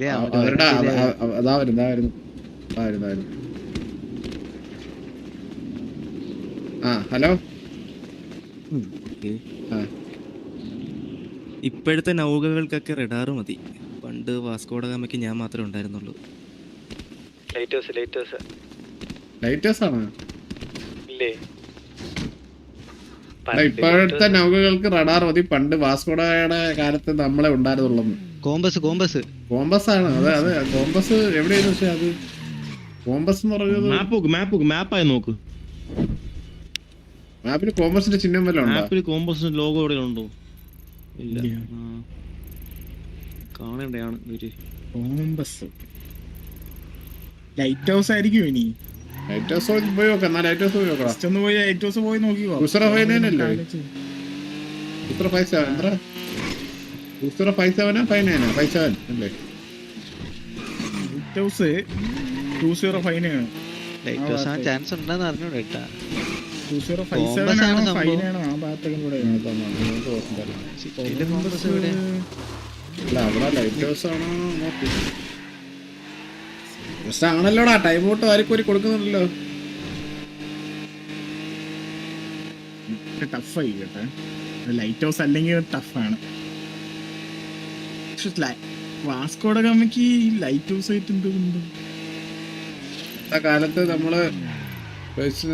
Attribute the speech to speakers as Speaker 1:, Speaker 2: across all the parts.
Speaker 1: അവരുടെ അതാ വരുന്നു. ആ ഹലോ.
Speaker 2: ഇപ്പോഴത്തെ നൗകകൾക്കൊക്കെ റഡാറ് മതി. പണ്ട് വാസ്കോഡ ഗാമയ്ക്ക് ഞാൻ മാത്രമേ ഉണ്ടായിരുന്നുള്ളൂ.
Speaker 1: ലൈറ്റേഴ്സ് ആണോ? ഇപ്പോഴത്തെ നൗകകൾക്ക് റഡാർ മതി. പണ്ട് വാസ്കോഡയുടെ കാലത്ത് നമ്മളെ ഉണ്ടായിരുന്നുള്ളൂ. കോമ്പസ് ആണ്. അതെ കോമ്പസ് എവിടെയായിരുന്നു? പക്ഷെ അത് കോമ്പസ് എന്ന് പറയുന്നത്
Speaker 3: മാപ്പായി നോക്ക്.
Speaker 1: മാപ്പിൽ കോമ്പസിന്റെ ചിഹ്നം വല്ല ഉണ്ടോ?
Speaker 3: മാപ്പിൽ കോമ്പസിന്റെ ലോഗോ എവിടെ ഉണ്ടോ? ഇല്ല, കാണേണ്ടതാണ്.
Speaker 4: കോമ്പസ് ലൈറ്റ് ഹൗസ് ആയിരിക്കും. ഇനി
Speaker 1: ലൈറ്റ് ഹൗസ് പോയി നോക്കാം. എന്നാ ലൈറ്റ് ഹൗസ് പോയി നോക്കാം.
Speaker 4: ഒന്ന് പോയി ലൈറ്റ് ഹൗസ് പോയി നോക്കിക്കോ.
Speaker 1: ഉസറഫൈനല്ലേ? ഉസറ 57 57 അല്ലേ?
Speaker 4: ലൈറ്റ് ഹൗസ് 205 ആണ്.
Speaker 5: ലൈറ്റ് ഹൗസ് ആ ചാൻസ് ഉണ്ടെന്ന് അറിഞ്ഞൂടെ കേട്ടാ.
Speaker 4: 205 ആണോ 5 ആണോ ആ ഭാഗത്തൊക്കെ കൂടെ.
Speaker 1: അല്ല അവിടെ ലൈറ്റ് ഹൗസ് ആണോ നോക്കി. പക്ഷെ ആണല്ലോടാ, ടൈം ഔട്ട് ആർക്കും കൊടുക്കുന്നുണ്ടല്ലോ.
Speaker 4: ടഫായി കേട്ടെ. ലൈറ്റ് ഹൗസ് അല്ലെങ്കിൽ ടഫാണ്. വാസ്കോഡ ഗാമയ്ക്ക് ലൈറ്റ് ഹൗസ് ആയിട്ട് എന്തുകൊണ്ട്
Speaker 1: ആ കാലത്ത് നമ്മള്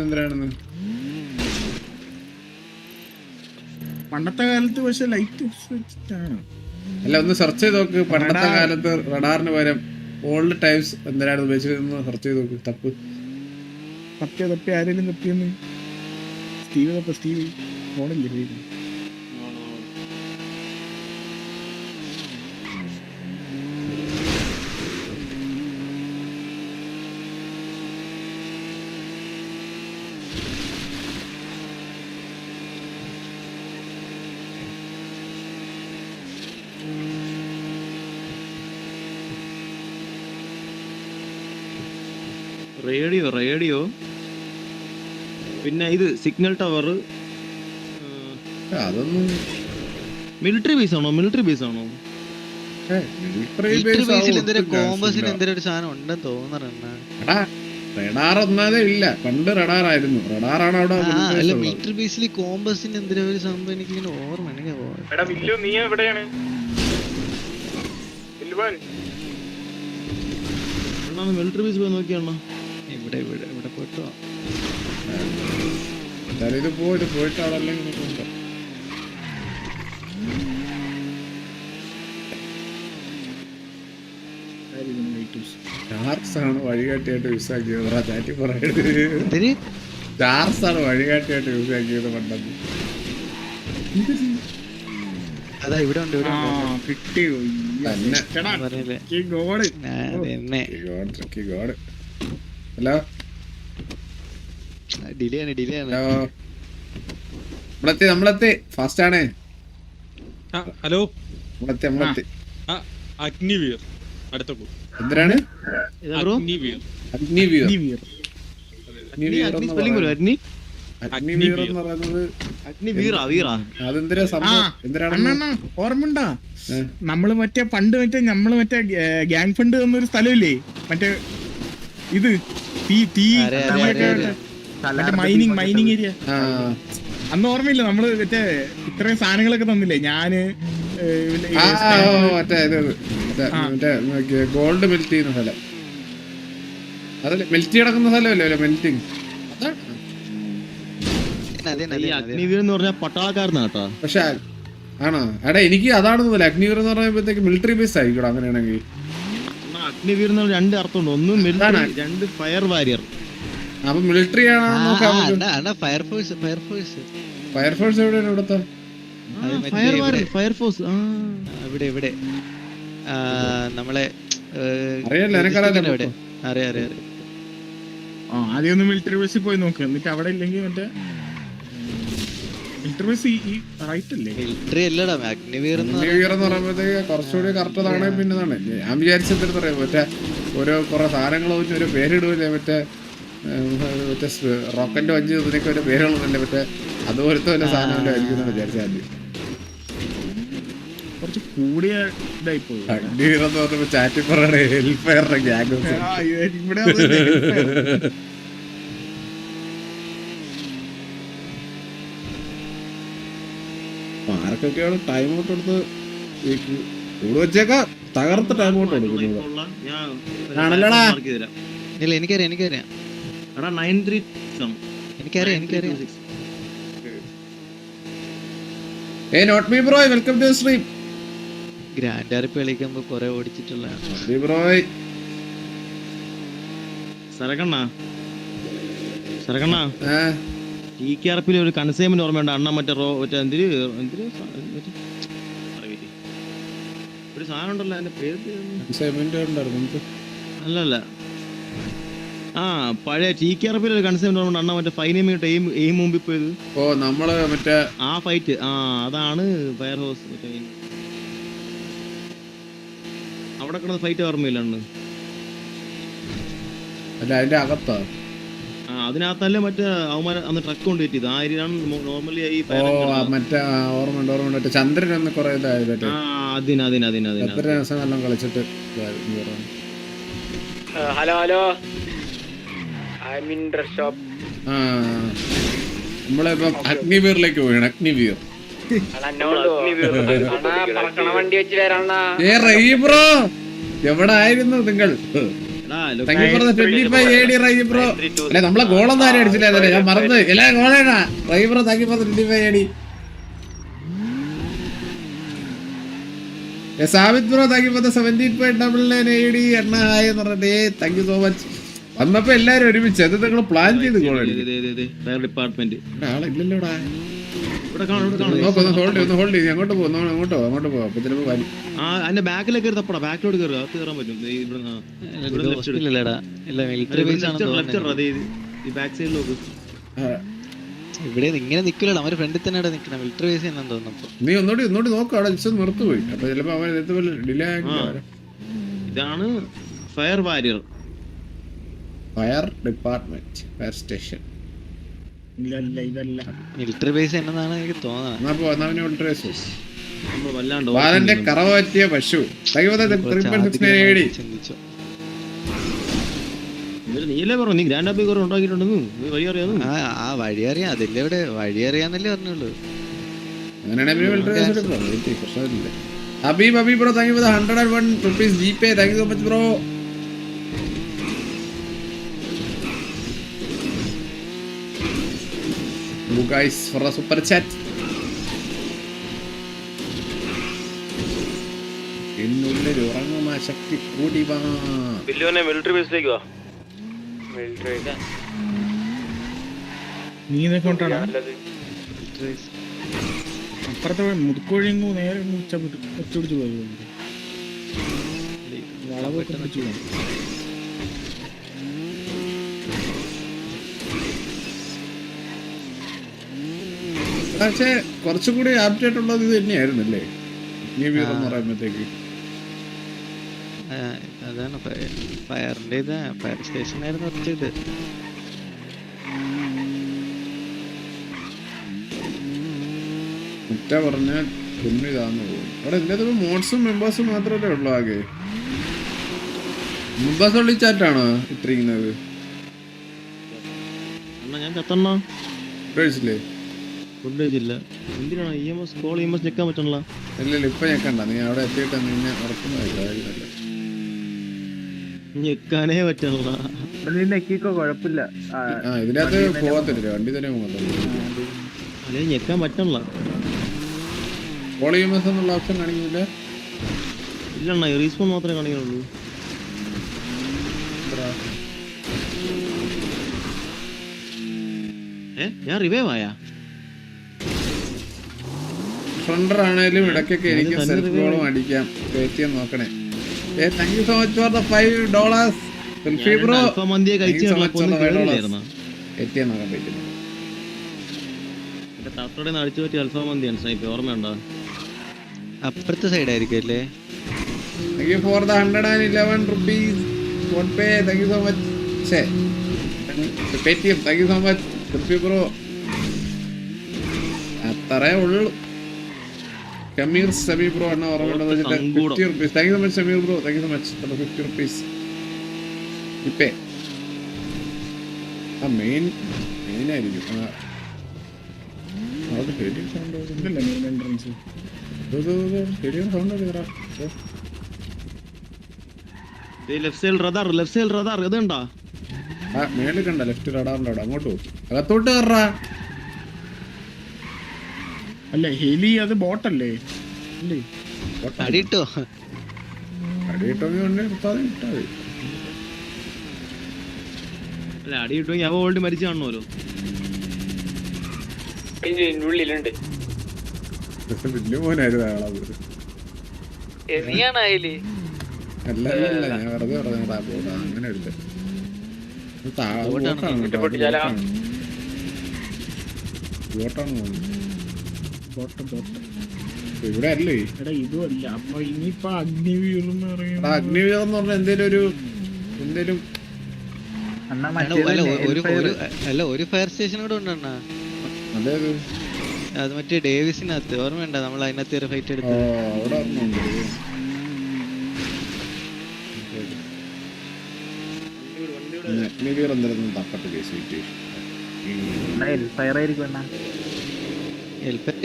Speaker 1: എന്തിനാണെന്ന്
Speaker 4: പണ്ടത്തെ കാലത്ത് പക്ഷെ ലൈറ്റ് ഹൗസ് വെച്ചിട്ടാണ്.
Speaker 1: അല്ല, ഒന്ന് സെർച്ച് ചെയ്ത് നോക്ക്. പണ്ടത്തെ കാലത്ത് റഡാറിന് പകരം ഓൾഡ് ടൈംസ് എന്തിനാണ് ഉപയോഗിച്ചതെന്ന് സെർച്ച് ചെയ്ത് നോക്ക്.
Speaker 4: തപ്പി ആരെങ്കിലും തപ്പിയെന്ന്. സ്റ്റീവ് ഫോണില്ലേ?
Speaker 3: റേഡിയോ പിന്നെ ഇത് സിഗ്നൽ ടവർ.
Speaker 1: അതൊന്നും
Speaker 3: മിലിറ്ററി ബേസ് ആണോ?
Speaker 5: കോമ്പസിന് എന്തൊരു സാധനം ഉണ്ടെന്ന് തോന്നണ.
Speaker 1: റഡാർ ഒന്നാതെ ഇല്ല. പണ്ട് റഡാറായിരുന്നു. റഡാറാണ് അവിടെ.
Speaker 5: മിലിറ്ററി ബേസിൽ കോമ്പസിന് എന്തൊരു ഒരു സംഭവം എനിക്കിങ്ങനെ ഓർമ്മ.
Speaker 3: മിലിറ്ററി ബേസ് പോയി നോക്കിയാണോ?
Speaker 5: ഇവിടെ പോയിട്ടോ.
Speaker 1: ഇത് പോയിട്ട് അവിടെ അല്ലെങ്കിൽ ചാർസ് ആണ് വഴികാട്ടിയായിട്ട് യൂസ് ആക്കിയത്. ചാറ്റി പറയുന്നത് ചാർസ് ആണ് വഴികാട്ടിയായിട്ട് യൂസ് ആക്കിയത് പണ്ടത്.
Speaker 5: അതാ ഇവിടെ ഉണ്ട്.
Speaker 1: ഹലോ,
Speaker 5: ഡിലേ ആണ്.
Speaker 1: നമ്മളെത്തി ഫാസ്റ്റ് ആണ്.
Speaker 6: ഹലോ,
Speaker 1: നമ്മളെത്തി.
Speaker 6: അഗ്നിവീർ
Speaker 1: എന്തിനാണ്
Speaker 3: അഗ്നിവീർ
Speaker 1: അതെന്തിനാ സംഭവം? എന്തിനാണ്
Speaker 4: ഓർമ്മണ്ടാ? നമ്മള് നമ്മള് മറ്റേ ഗ്യാങ് ഫണ്ട് എന്നൊരു സ്ഥലമില്ലേ? മറ്റേ ഇത് മൈനിങ് ഏരിയ. അന്ന് ഓർമ്മയില്ല? നമ്മള് മറ്റേ ഇത്രയും സാധനങ്ങളൊക്കെ തന്നില്ലേ? ഞാന്
Speaker 1: ഗോൾഡ് മെൽറ്റ് ചെയ്യുന്ന സ്ഥലം. അതല്ലേ മെൽറ്റ് കിടക്കുന്ന സ്ഥലമല്ലേ? മെൽറ്റിങ്
Speaker 3: അഗ്നിവീർ എന്ന് പറഞ്ഞാൽ പട്ടാളക്കാരനാട്ടാ.
Speaker 1: പക്ഷെ ആണോ? എടാ, എനിക്ക് അതാണെന്ന് പോലെ. അഗ്നിവീർ എന്ന് പറയുമ്പോഴത്തേക്ക് മിലിറ്ററി ബേസ് ആയിരിക്കും അങ്ങനെയാണെങ്കിൽ.
Speaker 3: അഗ്നിവീർ എന്ന് പറഞ്ഞാൽ രണ്ട് അർത്ഥമുണ്ട്. ഒന്ന് മിലിറ്ററി, രണ്ട് ഫയർ വാരിയർ.
Speaker 1: അപ്പൊ മിലിറ്ററി ഫയർഫോഴ്സ് എവിടെയാണ്? ഇവിടത്തെ
Speaker 3: ഫയർഫോഴ്സ്
Speaker 5: ഇവിടെ നമ്മളെ
Speaker 1: അറിയാലോ.
Speaker 5: അറിയാം.
Speaker 4: ആദ്യം ഒന്ന് മിലിറ്ററി ബേസിൽ പോയി നോക്ക്. എന്നിട്ട് അവിടെ ഇല്ലെങ്കിൽ മറ്റേ മിലിറ്ററി ബേസ് ഈ റൈറ്റ് അല്ലേ?
Speaker 5: മിലിറ്ററി അല്ലടാ അഗ്നിവീർ എന്ന്
Speaker 1: പറയുമ്പോഴത്തേക്ക് കുറച്ചുകൂടി കറക്റ്റ് ആണ്. പിന്നെ ഞാൻ വിചാരിച്ചെന്തെന്ന് പറയാം, മറ്റേ കുറെ സാധനങ്ങൾ ഒരു പേരിടുമല്ലേ? മറ്റേ റോക്കറ്റ് വഞ്ചി ഇതിനൊക്കെ ഒരു പേരുകളല്ലേ? മറ്റേ അതുപോലത്തെ വല്ല സാധനമല്ലോ ആയിരിക്കും വിചാരിച്ചാൽ.
Speaker 4: കുറച്ച് കൂടിയ ഇതായിപ്പോ
Speaker 1: അഗ്നിവീർ എന്ന് പറഞ്ഞപ്പോ ചാറ്റി പറയണേ ഹെൽഫെയറുടെ ഗ്യാങ്.
Speaker 4: ഇവിടെ അതല്ലേ.
Speaker 1: ആർക്കൊക്കെയാണ് ടൈം ഔട്ട് കൊടുത്ത് കൂടെ വെച്ചേക്കാം, തകർത്ത് ടൈം ഔട്ട് കൊടുക്കുന്നത് ആണല്ലോടാ.
Speaker 5: ഇല്ല എനിക്കറിയാം എനിക്കറിയാം എനിക്കറിയാം
Speaker 1: not me bro, welcome to stream.
Speaker 5: Grand RP കളിക്കുമ്പോ കൊറേ ഓടിച്ചിട്ടുള്ള
Speaker 1: ബ്രോയ്
Speaker 3: സരക്കണ്ണ TKRP ഒരു കൺസൈൻമെന്റ് ഓർമ്മയുണ്ട്. അണ്ണ മറ്റേ ഒരു സാധനം ഉണ്ടല്ലോ, അതിന്റെ പേര് അല്ലല്ല. ആ പഴയ TKRP ഒരു കൺസൈൻമെന്റ് ഓർമ്മയുണ്ട്. അണ്ണ മറ്റേ ഫൈനമിട്ട് എയിം മുമ്പിൽ പോയത്.
Speaker 1: ഓ നമ്മള് മറ്റേ
Speaker 3: ആ ഫൈറ്റ്, അതാണ് ഫയർ ഹൗസ്. അവിടെ കിടന്ന ഫൈറ്റ് ഓർമ്മയില്ല അന്ന്.
Speaker 1: അല്ല അതിന്റെ അകത്താ.
Speaker 3: അതിനകത്തല്ലേ മറ്റേ അവന്മാർ അന്ന് ട്രക്ക് കൊണ്ട് കയറ്റിയത്. ആ ഏരിയയാണ് നോർമലി ഈ
Speaker 1: മറ്റേ ഓർമ്മ ചന്ദ്രൻ ഒന്ന് കൊറേ ഇതായത്.
Speaker 3: അതിനതിനതിനതിന
Speaker 1: കളിച്ചിട്ട്
Speaker 7: hello hello, I mean dress shop.
Speaker 1: നമ്മളിപ്പോ അഗ്നിവീറിലേക്ക് പോയാണ്. അഗ്നിവീർ
Speaker 7: വണ്ടി വെച്ച് വരാണ.
Speaker 1: ബ്രോ എവിടെ ആയിരുന്നു നിങ്ങൾ? അല്ലെ നമ്മളെ ഗോളൊന്നും ആരും അടിച്ചില്ലേ? ഞാൻ മറന്ന് എല്ലാ ഗോളാണ് റൈബ്രോ. Thank you 25 AD. Sabith bro thank you 17.99 AD. എണ്ണ ഹായ് എന്ന് പറഞ്ഞിട്ട് താങ്ക് യു സോ മച്ച്. വന്നപ്പോ എല്ലാരും ഒരുമിച്ച് അത് നിങ്ങൾ പ്ലാൻ ചെയ്ത് ഗോൾ
Speaker 3: ഡിപ്പാർട്ട്മെന്റ്
Speaker 1: ആളില്ലല്ലോടാ. ഹോൾഡ് ചെയ്ത് അങ്ങോട്ട് പോകും അങ്ങോട്ട് പോവാം. അപ്പൊ ചിലപ്പോ വലി
Speaker 3: അതിന്റെ ബാക്കിലേക്ക് തപ്പടാ, ബാക്കിലോട്ട് കയറുക, അകത്ത് കയറാൻ പറ്റും. ബാക്ക് സൈഡിൽ നോക്ക്.
Speaker 5: ഇവിടെ ഇങ്ങനെ നിക്കില്ല, അവര് ഫ്രണ്ടിൽ തന്നെ നിക്കണം. മിലിറ്ററി ബേസ് തന്നെ തോന്നുന്നു.
Speaker 1: നീ ഒന്നോടി നോക്കാം, അവിടെ നിർത്തുപോയി. അപ്പൊ ചിലപ്പോ അവൻ ഡിലേ ആക്കി.
Speaker 3: ഇതാണ് fire warrior,
Speaker 1: fire department, fire station.
Speaker 5: Military base എന്നാണ് എനിക്ക് തോന്നുന്നത്.
Speaker 1: ബാലന്റെ കറവ പറ്റിയ പശു
Speaker 5: ചിന്തിച്ചു.
Speaker 3: നീലേ പറഞ്ഞു നീ ഗ്രാൻഡ് ആപ്പി ഉണ്ടാക്കിയിട്ടുണ്ടെന്ന് വഴി അറിയാന്ന്.
Speaker 5: ആ വഴി അറിയാം, അതില്ലേ ഇവിടെ വഴി അറിയാന്നല്ലേ പറഞ്ഞുള്ളൂ.
Speaker 1: Habeeb bro thank you for 101 rupees GPay. Thank you so much bro. You guys for a super chat. എന്നുള്ളിൽ ഉറങ്ങുന്ന ശക്തി കൂടി വാ.
Speaker 7: മിലിറ്ററി ബേസിലേക്ക് വാ. മിലിറ്ററി
Speaker 4: നീ ഇതൊക്കെ കൊണ്ടാണ് അപ്പുറത്തെ മുതുക്കോഴിങ്ങു നേരെ ഒച്ചപിടിച്ച് പോയി വളവൊക്കെ പിടിച്ചു പോയി.
Speaker 1: പക്ഷേ കുറച്ചും കൂടി ആപ്റ്റേറ്റ് ഉള്ളത് ഇത് തന്നെയായിരുന്നല്ലേ എന്ന് പറയുമ്പോഴത്തേക്ക്.
Speaker 5: അതാണ് ഫയറിന്റെ ഇത് ഫയർ സ്റ്റേഷൻ ആയിരുന്നു കുറച്ചത്.
Speaker 1: മുറ്റ പറഞ്ഞാൽ പിന്നെ ഇതാന്ന് പോകും. അവിടെ എൻ്റെ മോഡ്സും മെമ്പേഴ്സും മാത്രമല്ലേ ഉള്ളൂ ആകെ. മെമ്പേഴ്സ് ഉള്ളി ചാറ്റാണോ ഇട്ടിരിക്കുന്നത്?
Speaker 3: ഞാൻ ചത്തണ്ണ
Speaker 1: കഴിച്ചില്ലേ?
Speaker 3: ഫുഡ് കഴിച്ചില്ല. എന്തിനാണ് EMS കോൾ EMS ഞെക്കാൻ പറ്റണല്ലോ?
Speaker 1: ഇല്ലല്ല ഇപ്പൊ ഞെക്കണ്ട, നീ അവിടെ എത്തിയിട്ട് നിന്നെ ഉറക്കുന്നതല്ല.
Speaker 3: ഞെക്കാനേ പറ്റണല്ല.
Speaker 7: കുഴപ്പമില്ല.
Speaker 1: ഇതിനകത്ത് പോകത്തില്ല, വണ്ടി തന്നെ പോകത്തില്ല.
Speaker 3: അല്ലെ ഞെക്കാൻ പറ്റണല്ല.
Speaker 1: കോൾ EMS എന്നുള്ള ഓപ്ഷൻ കാണിക്കുന്നില്ല.
Speaker 3: ഇല്ലണ്ണ റീസ്പോൺ മാത്രമേ കാണിക്കുന്നുള്ളൂ. ഞാൻ റിവൈവ് ആയാ?
Speaker 1: ഫ്രണ്ടർ ആണേലും ഇടയ്ക്കൊക്കെ എനിക്ക് സെൽഫ് ഗോളും അടിക്കാം. ATM നോക്കണേ. Thank you so much for the $5. Selfie bro
Speaker 3: മന്തിയെ കഴിച്ചു
Speaker 1: ATM നോക്കാൻ പറ്റുന്നു.
Speaker 3: തട്ടോടെ അടിച്ചു പറ്റിയ അൽഫാ മന്തിയാണ് സ്നൈപ്പ്, ഓർമ്മയുണ്ടോ?
Speaker 5: അപ്പുറത്തെ സൈഡ് ആയിരിക്കും അല്ലേ?
Speaker 1: Thank you for the 111 rupees PhonePe. Thank you so much. Paytm. Thank you so much. Selfie bro അത്രേ ഉള്ളു. കമീർ സമീർ ബ്രോ എണ്ണ ഓർമ്മ 50 rupees. Thank you so much Sameer bro, thank you so much. 50 rupees ഇപ്പേ ആ മെയിനായിരിക്കും. അവിടെ ഹെലിയും സൗണ്ട്
Speaker 4: ഇതല്ലേ മെയിൻ എൻട്രൻസ്.
Speaker 1: ഹെലിയും സൗണ്ട് കേറാ.
Speaker 3: Left side radar ഇതുണ്ടോ?
Speaker 1: ആ മേളിൽ കണ്ട ലെഫ്റ്റ് റഡാറിന്റെ അവിടെ. അങ്ങോട്ട് പോകും, അകത്തോട്ട് കയറാ.
Speaker 4: അല്ല ഹെലി അത് ബോട്ടല്ലേ? അല്ലേ
Speaker 5: അടിയിട്ടോ
Speaker 1: അടിയിട്ടോണ്ട് നിർത്താതെ ഇട്ടാ മതി.
Speaker 3: അല്ല അടി കിട്ടുമെങ്കിൽ അവ ഓൾറെഡി മരിച്ചു കാണുമല്ലോ.
Speaker 7: ഉള്ളിലുണ്ട്.
Speaker 1: വലിയ മോനായിരുന്നു അയാളത്.
Speaker 5: നീയാണായില്ലേ?
Speaker 1: അല്ല ഞാൻ വെറുതെ പറഞ്ഞാ പോടാ, അങ്ങനെ ഇല്ല. ബോട്ടാണ് ഇവിടെ അല്ലേ?
Speaker 4: എടാ ഇതും അല്ല. അപ്പൊ ഇനിയിപ്പൊ അഗ്നിവീർ എന്ന് പറയുന്നത്
Speaker 1: അഗ്നിവീർ എന്ന് പറഞ്ഞ എന്തേലും
Speaker 5: ഒരു ഫയർ സ്റ്റേഷൻ കൂടെ ഉണ്ടെണ്ണ.
Speaker 1: അതേത്?
Speaker 5: അത് മറ്റേ ഡേവിസിനകത്ത് ഓർമ്മയുണ്ട? നമ്മൾ അതിനകത്ത് ഫൈറ്റ് എടുത്തു.
Speaker 1: അവിടെ അഗ്നിവീർ എന്തായാലും തപ്പട്ട് കേസ്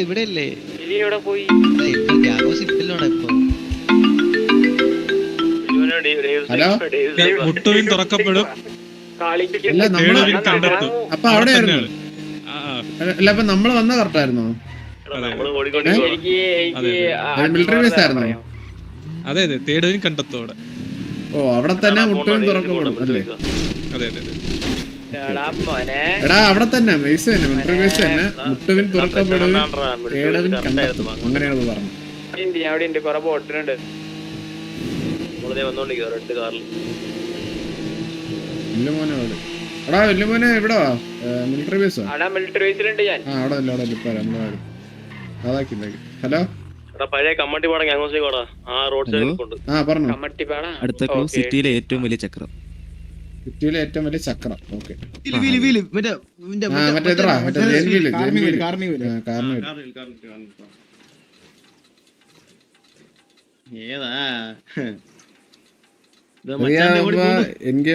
Speaker 5: ഇവിടെ അല്ലേ?
Speaker 7: ഇവിടെ പോയി
Speaker 5: ഇല്ലല്ലോടാ ഇപ്പൊ.
Speaker 1: ഹലോ
Speaker 6: മുട്ടുവിൻ തുറക്കപ്പെടും.
Speaker 1: അല്ല നമ്മള് അപ്പൊ അവിടെ ആയിരുന്നു. അല്ല അപ്പൊ നമ്മള് വന്ന കറക്റ്റായിരുന്നോ? മിലിറ്ററി ബേസ് ആയിരുന്നോ?
Speaker 6: അതെ അതെ, തേടുവിൻ കണ്ടെത്തോടെ.
Speaker 1: ഓ അവിടെ തന്നെ മുട്ടുവിൻ തുറക്കപ്പെടും അല്ലേ?
Speaker 6: അതെ അതെ അതെ.
Speaker 1: എടാ അവിടെ തന്നെ ബേസ് തന്നെ, മിലിറ്ററി ബേസ് തന്നെ. മുട്ടുവിൻ തുറക്കപ്പെടും, കേടവിൻ കണ്ടെത്തും, അങ്ങനെയാണ് പറഞ്ഞത്.
Speaker 7: അവിടെ ഉണ്ട് കൊറേ ബോട്ടിലുണ്ട്.
Speaker 1: വല്യമോനെ അവിടെ. എടാ വല്യമോനെ ഇവിടെ വാ, മിലിറ്ററി ബേസ്.
Speaker 7: മിലിറ്ററി ബേസിലുണ്ട് ഞാൻ.
Speaker 1: ആ അവിടെ അല്ല, അവിടെ ഇപ്പൊ അതാക്കി. ഹലോ
Speaker 3: പഴയ കമ്മട്ടി പാടം ഗ്യാങ്ങോസിക്കോടാ. ആ റോഡ് സൈഡിൽ കൊണ്ട്.
Speaker 1: ആ പറഞ്ഞു.
Speaker 2: അടുത്ത ക്ലൂ സിറ്റിയിലെ ഏറ്റവും വലിയ ചക്രം.
Speaker 1: സിറ്റിയിലെ ഏറ്റവും വലിയ ചക്രം. ഓക്കെ.
Speaker 3: ഏതാ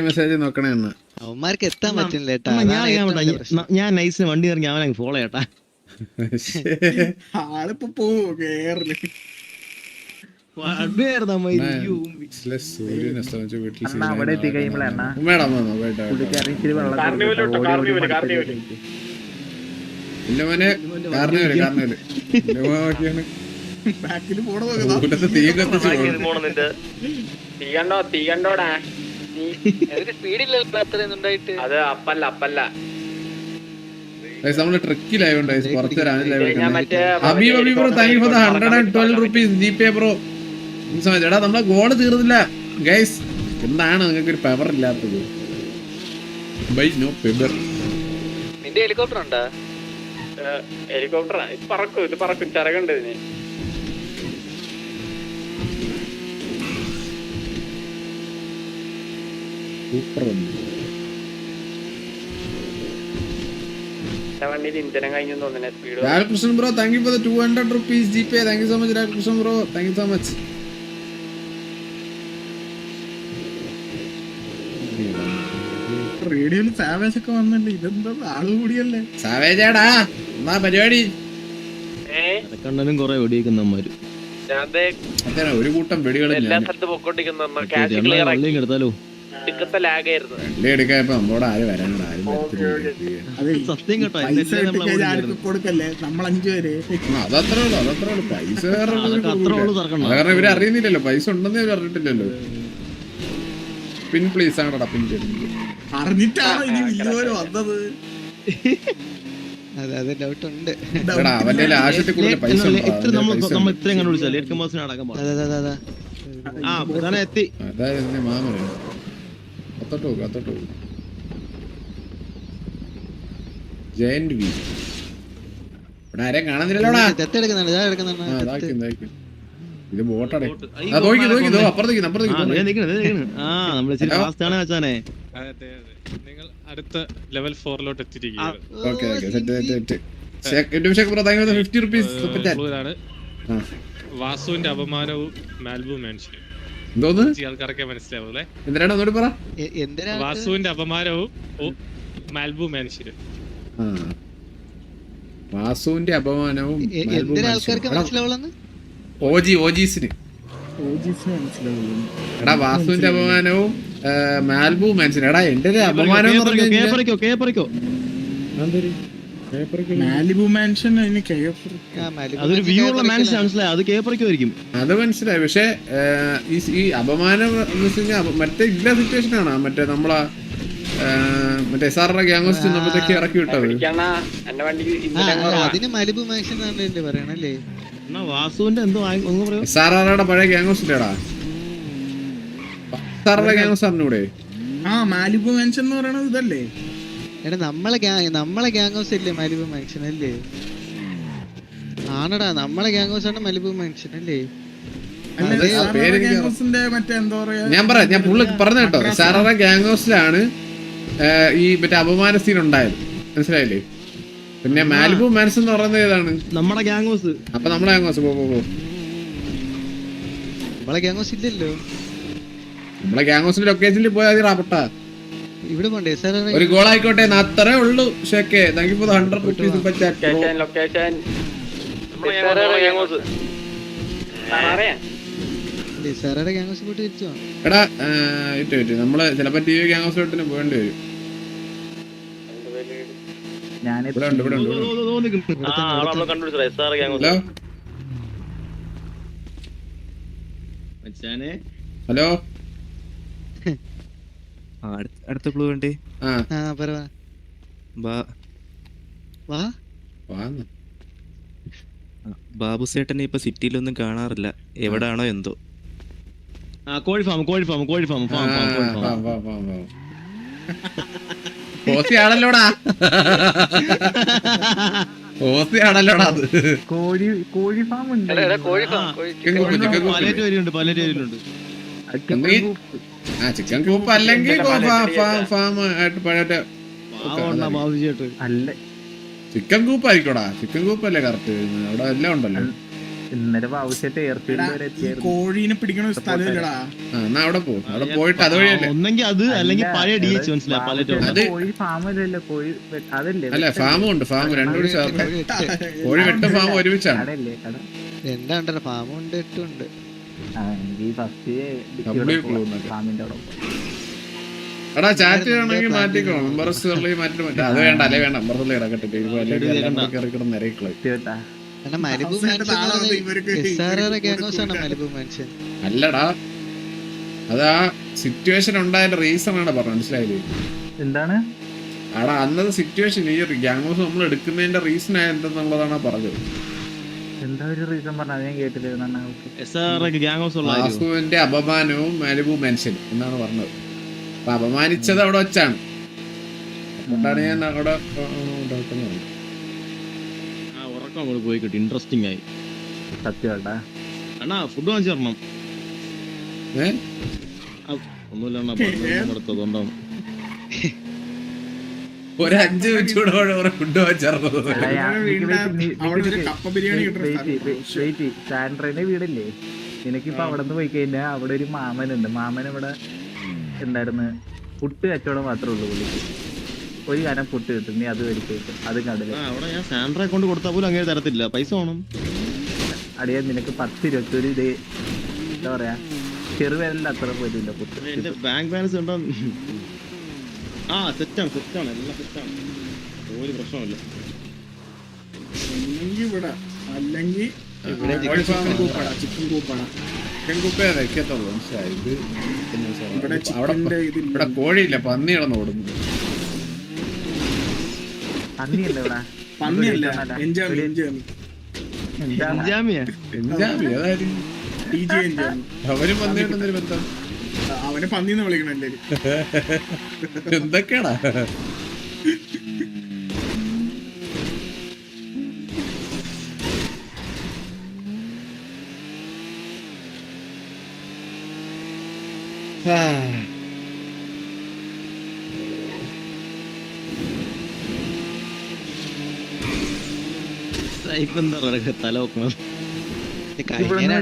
Speaker 1: മെസ്സേജ് നോക്കണേ.
Speaker 5: അവന്മാർക്ക് എത്താൻ പറ്റില്ല.
Speaker 3: ഞാൻ നൈസ് വണ്ടി ഇറങ്ങി അവനെ ഫോളോ ചെയ്യട്ടാ.
Speaker 4: ആളിപ്പോ പോവോ കേറില്? ബാക്കില്
Speaker 7: തീ കണ്ടോടാ.
Speaker 5: സ്പീഡില്ലായിട്ട്
Speaker 7: അത് അപ്പല്ല
Speaker 1: നമ്മള് ട്രിക്കിലായോണ്ട് കുറച്ച്
Speaker 7: മറ്റേ
Speaker 1: എടാ നമ്മളെ ഗോള് തീർന്നില്ല ഗൈസ്. എന്താണ് നിങ്ങൾക്ക് ഒരു പവർ ഇല്ലാത്തത്?
Speaker 5: നിന്റെ ഹെലികോപ്റ്റർ ഉണ്ടാ?
Speaker 7: ഹെലികോപ്റ്ററാ. ഇത് പറക്കും ചിറകുണ്ട് ഇതിന്.
Speaker 1: സൂപ്പർ.
Speaker 7: വണ്ടിയിൽ ഇന്ധനം കഴിഞ്ഞു തോന്നുന്നു. Speed.
Speaker 1: Radhakrishnan bro thank you for 200 rupees GPay. Thank you so much Radhakrishnan bro, thank you so much.
Speaker 4: റേഡിയോയില് സാവേജ് ഒക്കെ വന്നല്ലേ? ഇതെന്താ ആള് കൂടിയല്ലേ?
Speaker 1: സാവേജാടാ എന്നാ പരിപാടി?
Speaker 3: കണ്ണനും കൊറേ വെടിയേക്കുന്നമാര്.
Speaker 1: ഒരു കൂട്ടം വെടികൾ
Speaker 3: എടുത്താലോ?
Speaker 1: നമ്മളോട് ആര് വരാനുണ്ട്?
Speaker 3: സത്യം കേട്ടോ.
Speaker 4: കൊടുക്കല്ലേ നമ്മൾ 5 പേര്.
Speaker 1: അതത്രേ ഉള്ളു. പൈസ കാരണം ഇവര് അറിയുന്നില്ലല്ലോ, പൈസ ഉണ്ടെന്ന് ഇവര് അറിഞ്ഞിട്ടില്ലല്ലോ. പിൻ പ്ലീസ് ആണോടാ, പിൻ
Speaker 4: അറിഞ്ഞിട്ടാണോ ഇനി വലിയവര് വന്നത്?
Speaker 5: ഡൗട്ട് ഉണ്ട്.
Speaker 1: അവന്റെ ആശയത്തിൽ കൂടുതൽ പൈസ മാമ ജയന്റ് വി ഇവിടെ ആരെയും കാണുന്നില്ലല്ലോടാ. ഇത് ബോട്ടാടേ.
Speaker 6: നിങ്ങൾ അടുത്ത ലെവൽ 4 എത്തിയിരിക്കുകയാണ്.
Speaker 1: ആ.
Speaker 6: വാസുവിന്റെ അപമാനവും മാൽബു മാൻഷനും.
Speaker 1: എന്തോന്ന്
Speaker 6: ഈ ആൾക്കാരൊക്കെ മനസ്സിലാവും അല്ലേ?
Speaker 1: എന്തിനാണ് ഒന്നുകൂടി പറ.
Speaker 5: എന്തിനാ
Speaker 6: വാസുവിന്റെ അപമാനവും മാൽബു മാൻഷനും.
Speaker 1: ആ. വാസുവിന്റെ അപമാനവും
Speaker 5: എന്തിനാ ആൾക്കാർക്ക് മനസ്സിലാവുള്ളന്ന്?
Speaker 1: ഓജീസിന് എടാ വാസുവിന്റെ അപമാനവും മാൽബു മാൻഷൻ. എടാ എന്റെ ഒരു അപമാനം എന്ന് പറഞ്ഞു കഴിഞ്ഞാൽ
Speaker 4: മാലിബു മാൻഷൻ
Speaker 3: അതൊരു വ്യൂ ഉള്ള മാൻഷൻ മനസ്സിലായി, അത് കേപ്പറിക്കുമായിരിക്കും.
Speaker 1: അത് മനസ്സിലായി. പക്ഷെ ഈ അപമാനം എന്ന് വെച്ച് കഴിഞ്ഞാൽ മറ്റേ ഇല്ല സിറ്റുവേഷൻ ആണ്. മറ്റേ നമ്മളെ മറ്റേ SRR ഗ്യാങ്സ് നമ്മളത്തേക്ക് ഇറക്കി വിട്ടത്.
Speaker 5: അതിന് മലിബു മാൻഷൻ എന്നല്ലേ പറയണല്ലേ?
Speaker 3: വാസുവിന്റെ എന്തോ ഒന്ന് പറയോ?
Speaker 1: SRRയുടെ പഴയ ഗ്യാങ്സ് ഇല്ലേടാ? SRR ഗ്യാങ്സ് അറിഞ്ഞൂടെ?
Speaker 4: ആ മാലിബു മാൻഷൻ എന്ന് പറയണത് ഇതല്ലേ?
Speaker 5: എടാ നമ്മളെ ഗ്യാങ് ഹൗസ് അല്ലേ മലിബു മാൻഷൻ അല്ലേ? ആണടാ നമ്മളെ ഗ്യാങ് ഹൗസ് ആണ് മലിബു മാൻഷൻ അല്ലേ?
Speaker 1: ഞാൻ പറയാം, ഞാൻ പുള്ളി പറഞ്ഞ കേട്ടോ. SRR ഗ്യാങ് ഹൗസിലാണ് ഈ മറ്റേ അപമാന സീൻ ഉണ്ടായത്, മനസ്സിലായില്ലേ? പിന്നെ മാലിബു മാൻഷൻ എന്ന് പറയുന്നത് ഏതാണ്?
Speaker 3: നമ്മുടെ ഗ്യാങ് ഹൗസ്.
Speaker 1: അപ്പൊ നമ്മളെ ഗ്യാങ് ഹൗസ്
Speaker 5: നമ്മളെ ഗ്യാങ് ഹൗസ് ഇല്ലല്ലോ.
Speaker 1: നമ്മളെ ഗ്യാങ് ഹൗസിന്റെ ലൊക്കേഷനിൽ പോയാൽ റാപ്പട്ട
Speaker 5: ഇവിടെ പോണ്ടേ?
Speaker 1: ഒരു ഗോൾ ആയിക്കോട്ടെ, അത്രേ ഉള്ളൂ. ഷേക്കെ thank you for 100 rupees super chat. എടാ ഇട്ട് നമ്മള് ചിലപ്പോ TV ഗ്യാങ് ഹൗസിലോട്ട് പോകേണ്ടി വരും. ഹലോ
Speaker 2: അടുത്ത ക്ലൂ വേണ്ടേ? ബാബു സേട്ടനെ ഇപ്പൊ സിറ്റിയിലൊന്നും കാണാറില്ല, എവിടാണോ എന്തോ.
Speaker 3: കോഴി ഫാം
Speaker 1: ഓസിയാണല്ലോടാ അത്.
Speaker 8: കോഴി ഫാം ഉണ്ട്.
Speaker 1: ചിക്കൻ കൂപ്പ് അല്ലെങ്കിൽ ഫാം ആയിട്ട് പഴയ ചിക്കൻ കൂപ്പ് ആയിക്കോടാ. ചിക്കൻ കൂപ്പ് അല്ലേ കറക്റ്റ്? അവിടെ എല്ലാം ഉണ്ടല്ലോ.
Speaker 8: ഇന്നലെ ആവശ്യമായിട്ട് എയർഫീൽഡ് വരെ
Speaker 4: കോഴീനെ പിടിക്കണ ഒരു സ്ഥലമില്ലടാ.
Speaker 1: എന്നാ അവിടെ പോകും. അവിടെ പോയിട്ട് അതുവഴിയല്ലേ?
Speaker 3: ഒന്നെങ്കിൽ അത് അല്ലെങ്കിൽ പഴയ DH മനസ്സിലായി.
Speaker 8: കോഴി ഫാമിലല്ലോ, കോഴി അതല്ലേ?
Speaker 1: അല്ല ഫാമും ഉണ്ട്, ഫാം രണ്ടും കൂടി ചേർത്ത്. കോഴി വെട്ടും ഫാം ഒരുമിച്ചാണ്.
Speaker 8: അതല്ലേ കട?
Speaker 5: രണ്ടുണ്ടല്ലോ, ഫാമും ഉണ്ട്, എട്ടുണ്ട്.
Speaker 8: ഫാമിന്റെ അവിടെ
Speaker 1: എടാ ചാറ്റ് ചെയ്യണമെങ്കിൽ മാറ്റിക്കോ. നമ്പർ മാറ്റി അത് വേണ്ട, അല്ലേ വേണ്ട. നമ്പർ ഇടക്കട്ടെ.
Speaker 5: മലിബു മാൻഷൻ ഗ്യാങ് ഹൗസ് ആണ് മലിബു മാൻഷൻ.
Speaker 1: അല്ലടാ, അത് ആ സിറ്റുവേഷൻ ഉണ്ടായതിന്റെ റീസൺ ആണ് പറഞ്ഞത്, മനസ്സിലായില്ലേ?
Speaker 8: എന്താണ്
Speaker 1: ആടാ അന്നത്തെ സിറ്റുവേഷൻ, ഈ ഗ്യാങ് ഹൗസ് നമ്മൾ എടുക്കുന്നതിന്റെ റീസൺ ആയെന്നുള്ളതാണ് പറഞ്ഞത്.
Speaker 8: എന്താ ഒരു റീസൺ പറഞ്ഞാൽ ഞാൻ കേട്ടില്ല.
Speaker 1: വാസുവിന്റെ അപമാനവും മാലിബു മെൻഷൻ എന്നാണ് പറഞ്ഞത്. അപ്പൊ അപമാനിച്ചത് അവിടെ വെച്ചാണ്. അതുകൊണ്ടാണ് ഞാൻ അവിടെ
Speaker 3: പോയി കിട്ടി. ഇൻട്രസ്റ്റിംഗ് ആയി.
Speaker 8: സത്യമായിട്ടാ
Speaker 3: അണ്ണാ ഫുഡ് വാങ്ങിച്ചു തരണം. ഒന്നുമില്ല,
Speaker 1: ഒരു 5 മിനിറ്റ് കൂടെ ഫുഡ്
Speaker 8: സാൻഡ്രയുടെ വീടല്ലേ? നിനക്കിപ്പോ അവിടെ നിന്ന് പോയി കഴിഞ്ഞാൽ അവിടെ ഒരു മാമനുണ്ട്. മാമൻ ഇവിടെ എന്തായിരുന്നു പുട്ട് കച്ചവടം മാത്രമേ ഉള്ളൂ. പുള്ളിക്ക് ഒരു കാലം പുട്ട് കിട്ടും, നീ അത് മേടിച്ചു കിട്ടും. അത് കടല്
Speaker 3: സാൻഡ്രയെ കൊണ്ട് കൊടുത്താൽ പോലും അങ്ങനെ തരത്തില്ല, പൈസ വേണം.
Speaker 8: അടിയാ നിനക്ക് 10-21 ഇത് എന്താ പറയാ ചെറുവിരലിൽ അത്ര പോയിട്ടില്ല പുട്ട്.
Speaker 3: എന്റെ ബാങ്ക് ബാലൻസ് ഉണ്ടോ? സെറ്റാണ്, എല്ലാം സെറ്റാണ്, ഒരു പ്രശ്നമില്ല.
Speaker 4: അല്ലെങ്കിൽ
Speaker 1: ഇവിടെ കോഴിയില്ല, പന്നി കിടന്ന് ഓടുന്നു.
Speaker 8: പന്നിയല്ല ഇവിടെ,
Speaker 4: പന്നിയല്ല
Speaker 1: അവര് പന്നിയുണ്ടെന്നൊരു ബന്ധം.
Speaker 4: അവനെ പന്നിന്ന് വിളിക്കണം എല്ലാരും.
Speaker 1: എന്തൊക്കെയാടാ
Speaker 3: തല നോക്കണം.
Speaker 5: കഴിഞ്ഞ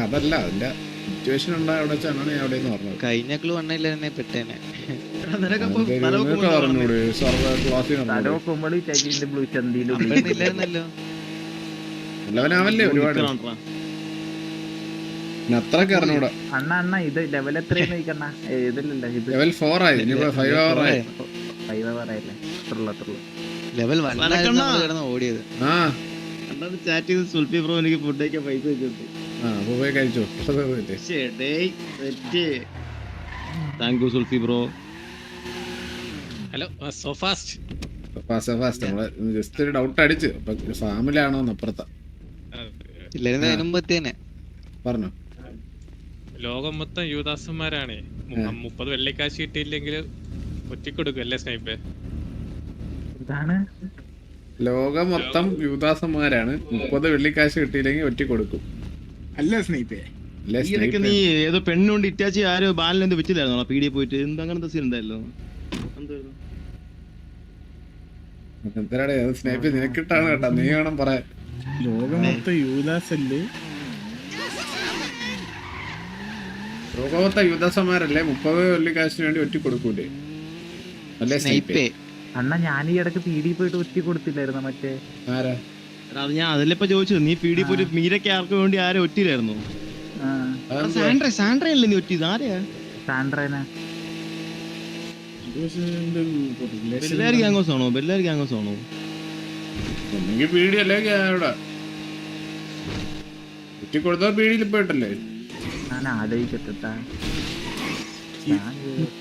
Speaker 1: അതല്ല അതിന്റെ സിറ്റുവേഷൻ ഉണ്ടായ അവിടെ വെച്ചാണ് ഞാൻ അവിടെ പറഞ്ഞത്.
Speaker 5: കഴിഞ്ഞ ക്ലൂ അണ്ണയില്ലായിരുന്നെ പെട്ടേനെ.
Speaker 1: പറഞ്ഞൂടെ ക്ലാസ്സിൽ
Speaker 5: ഇല്ലായിരുന്നല്ലോ.
Speaker 1: ഉള്ളവനാവല്ലേ ഒരുപാട് അത്രക്ക് അറിഞ്ഞൂടാ.
Speaker 8: അണ്ണ ഇത് ലെവൽ എത്രയാണ് നോക്കണ്ണ?
Speaker 1: ലെവൽ 4 ആയി, 5 hour ആയി.
Speaker 5: ലെവൽ 1 കിടന്ന് ഓടിയത്.
Speaker 1: ആ
Speaker 3: ചാറ്റ് ചെയ്ത് സുൽഫി ബ്രോ എനിക്ക് ഫുഡ് കഴിക്കാൻ പൈസ വെച്ചിട്ട്.
Speaker 1: അപ്പൊ പോയി കഴിച്ചോ.
Speaker 3: Thank you Sulfi bro.
Speaker 6: Hello so fast.
Speaker 1: നമ്മള് ജസ്റ്റ് ഒരു ഡൗട്ട് അടിച്ച് ഫാമിലാണോന്ന് അപ്പുറത്താ
Speaker 5: ഇല്ലായിരുന്നു അതിന് മുമ്പത്തേനെ
Speaker 1: പറഞ്ഞോ.
Speaker 6: ലോകം മൊത്തം യൂദാസന്മാരാണേ. 30 വെള്ളിക്കാശ് കിട്ടിയില്ലെങ്കിൽ ഒറ്റിക്കൊടുക്കും അല്ലേ സ്നൈപ്പേ?
Speaker 1: ലോകം മൊത്തം യൂദാസന്മാരാണ്, 30 വെള്ളിക്കാശ് കിട്ടിയില്ലെങ്കിൽ ഒറ്റ കൊടുക്കും.
Speaker 4: അല്ല സ്നേഹിപ്പേ,
Speaker 3: ഈയിടയ്ക്ക് നീ ഏതോ പെണ്ണുകൊണ്ട് ഇറ്റാച്ചി ആരോ ബാലിനെന്ത് വെച്ചില്ലായിരുന്നോ പീടിയെ പോയിട്ട്? എന്ത് അങ്ങനത്തെ സീൻ ഉണ്ടായല്ലോ.
Speaker 1: എന്തരാടേ അത് സ്നേഹിപ്പ് നിനക്കിട്ടാണ് കേട്ടാ, നീ വേണം പറയാൻ.
Speaker 4: ലോകം മൊത്തം യൂദാസല്ലേ?
Speaker 1: ലോകമൊത്ത യൂദാസന്മാരല്ലേ 30 വെള്ളിക്കാശിന് വേണ്ടി ഒറ്റ കൊടുക്കൂലേ? അല്ലേ സ്നേഹിപ്പേ?
Speaker 8: അണ്ണ ഞാൻ ഈ ഇടക്ക് പീടി പോയിട്ട് ഒറ്റ കൊടുത്തില്ലായിരുന്നു മറ്റേ
Speaker 1: ആരാ?
Speaker 3: അത് ഞാൻ അതിലിപ്പോ ചോദിച്ചത്, നീ പീടി പോയിട്ട് മീരയ്ക്ക് ആർക്ക് വേണ്ടി ആരും ഒറ്റിയില്ലായിരുന്നു? സാൻഡ്രയല്ലേ നീ ഒറ്റിയത്? ആരെയാ?
Speaker 8: സാൻഡ്രേന.
Speaker 3: ബെല്ലാരി ഗാംഗോസ് ആണോ? ബെല്ലാരി ഗാംഗോസ് ആണോ?
Speaker 1: ഒന്നെങ്കിൽ പീടിയല്ലേ അവിടെ ഒറ്റ കൊടുത്താൽ പീടിയിൽ പോയിട്ടല്ലേ?
Speaker 8: ഞാൻ ആലോചിക്കട്ടെ.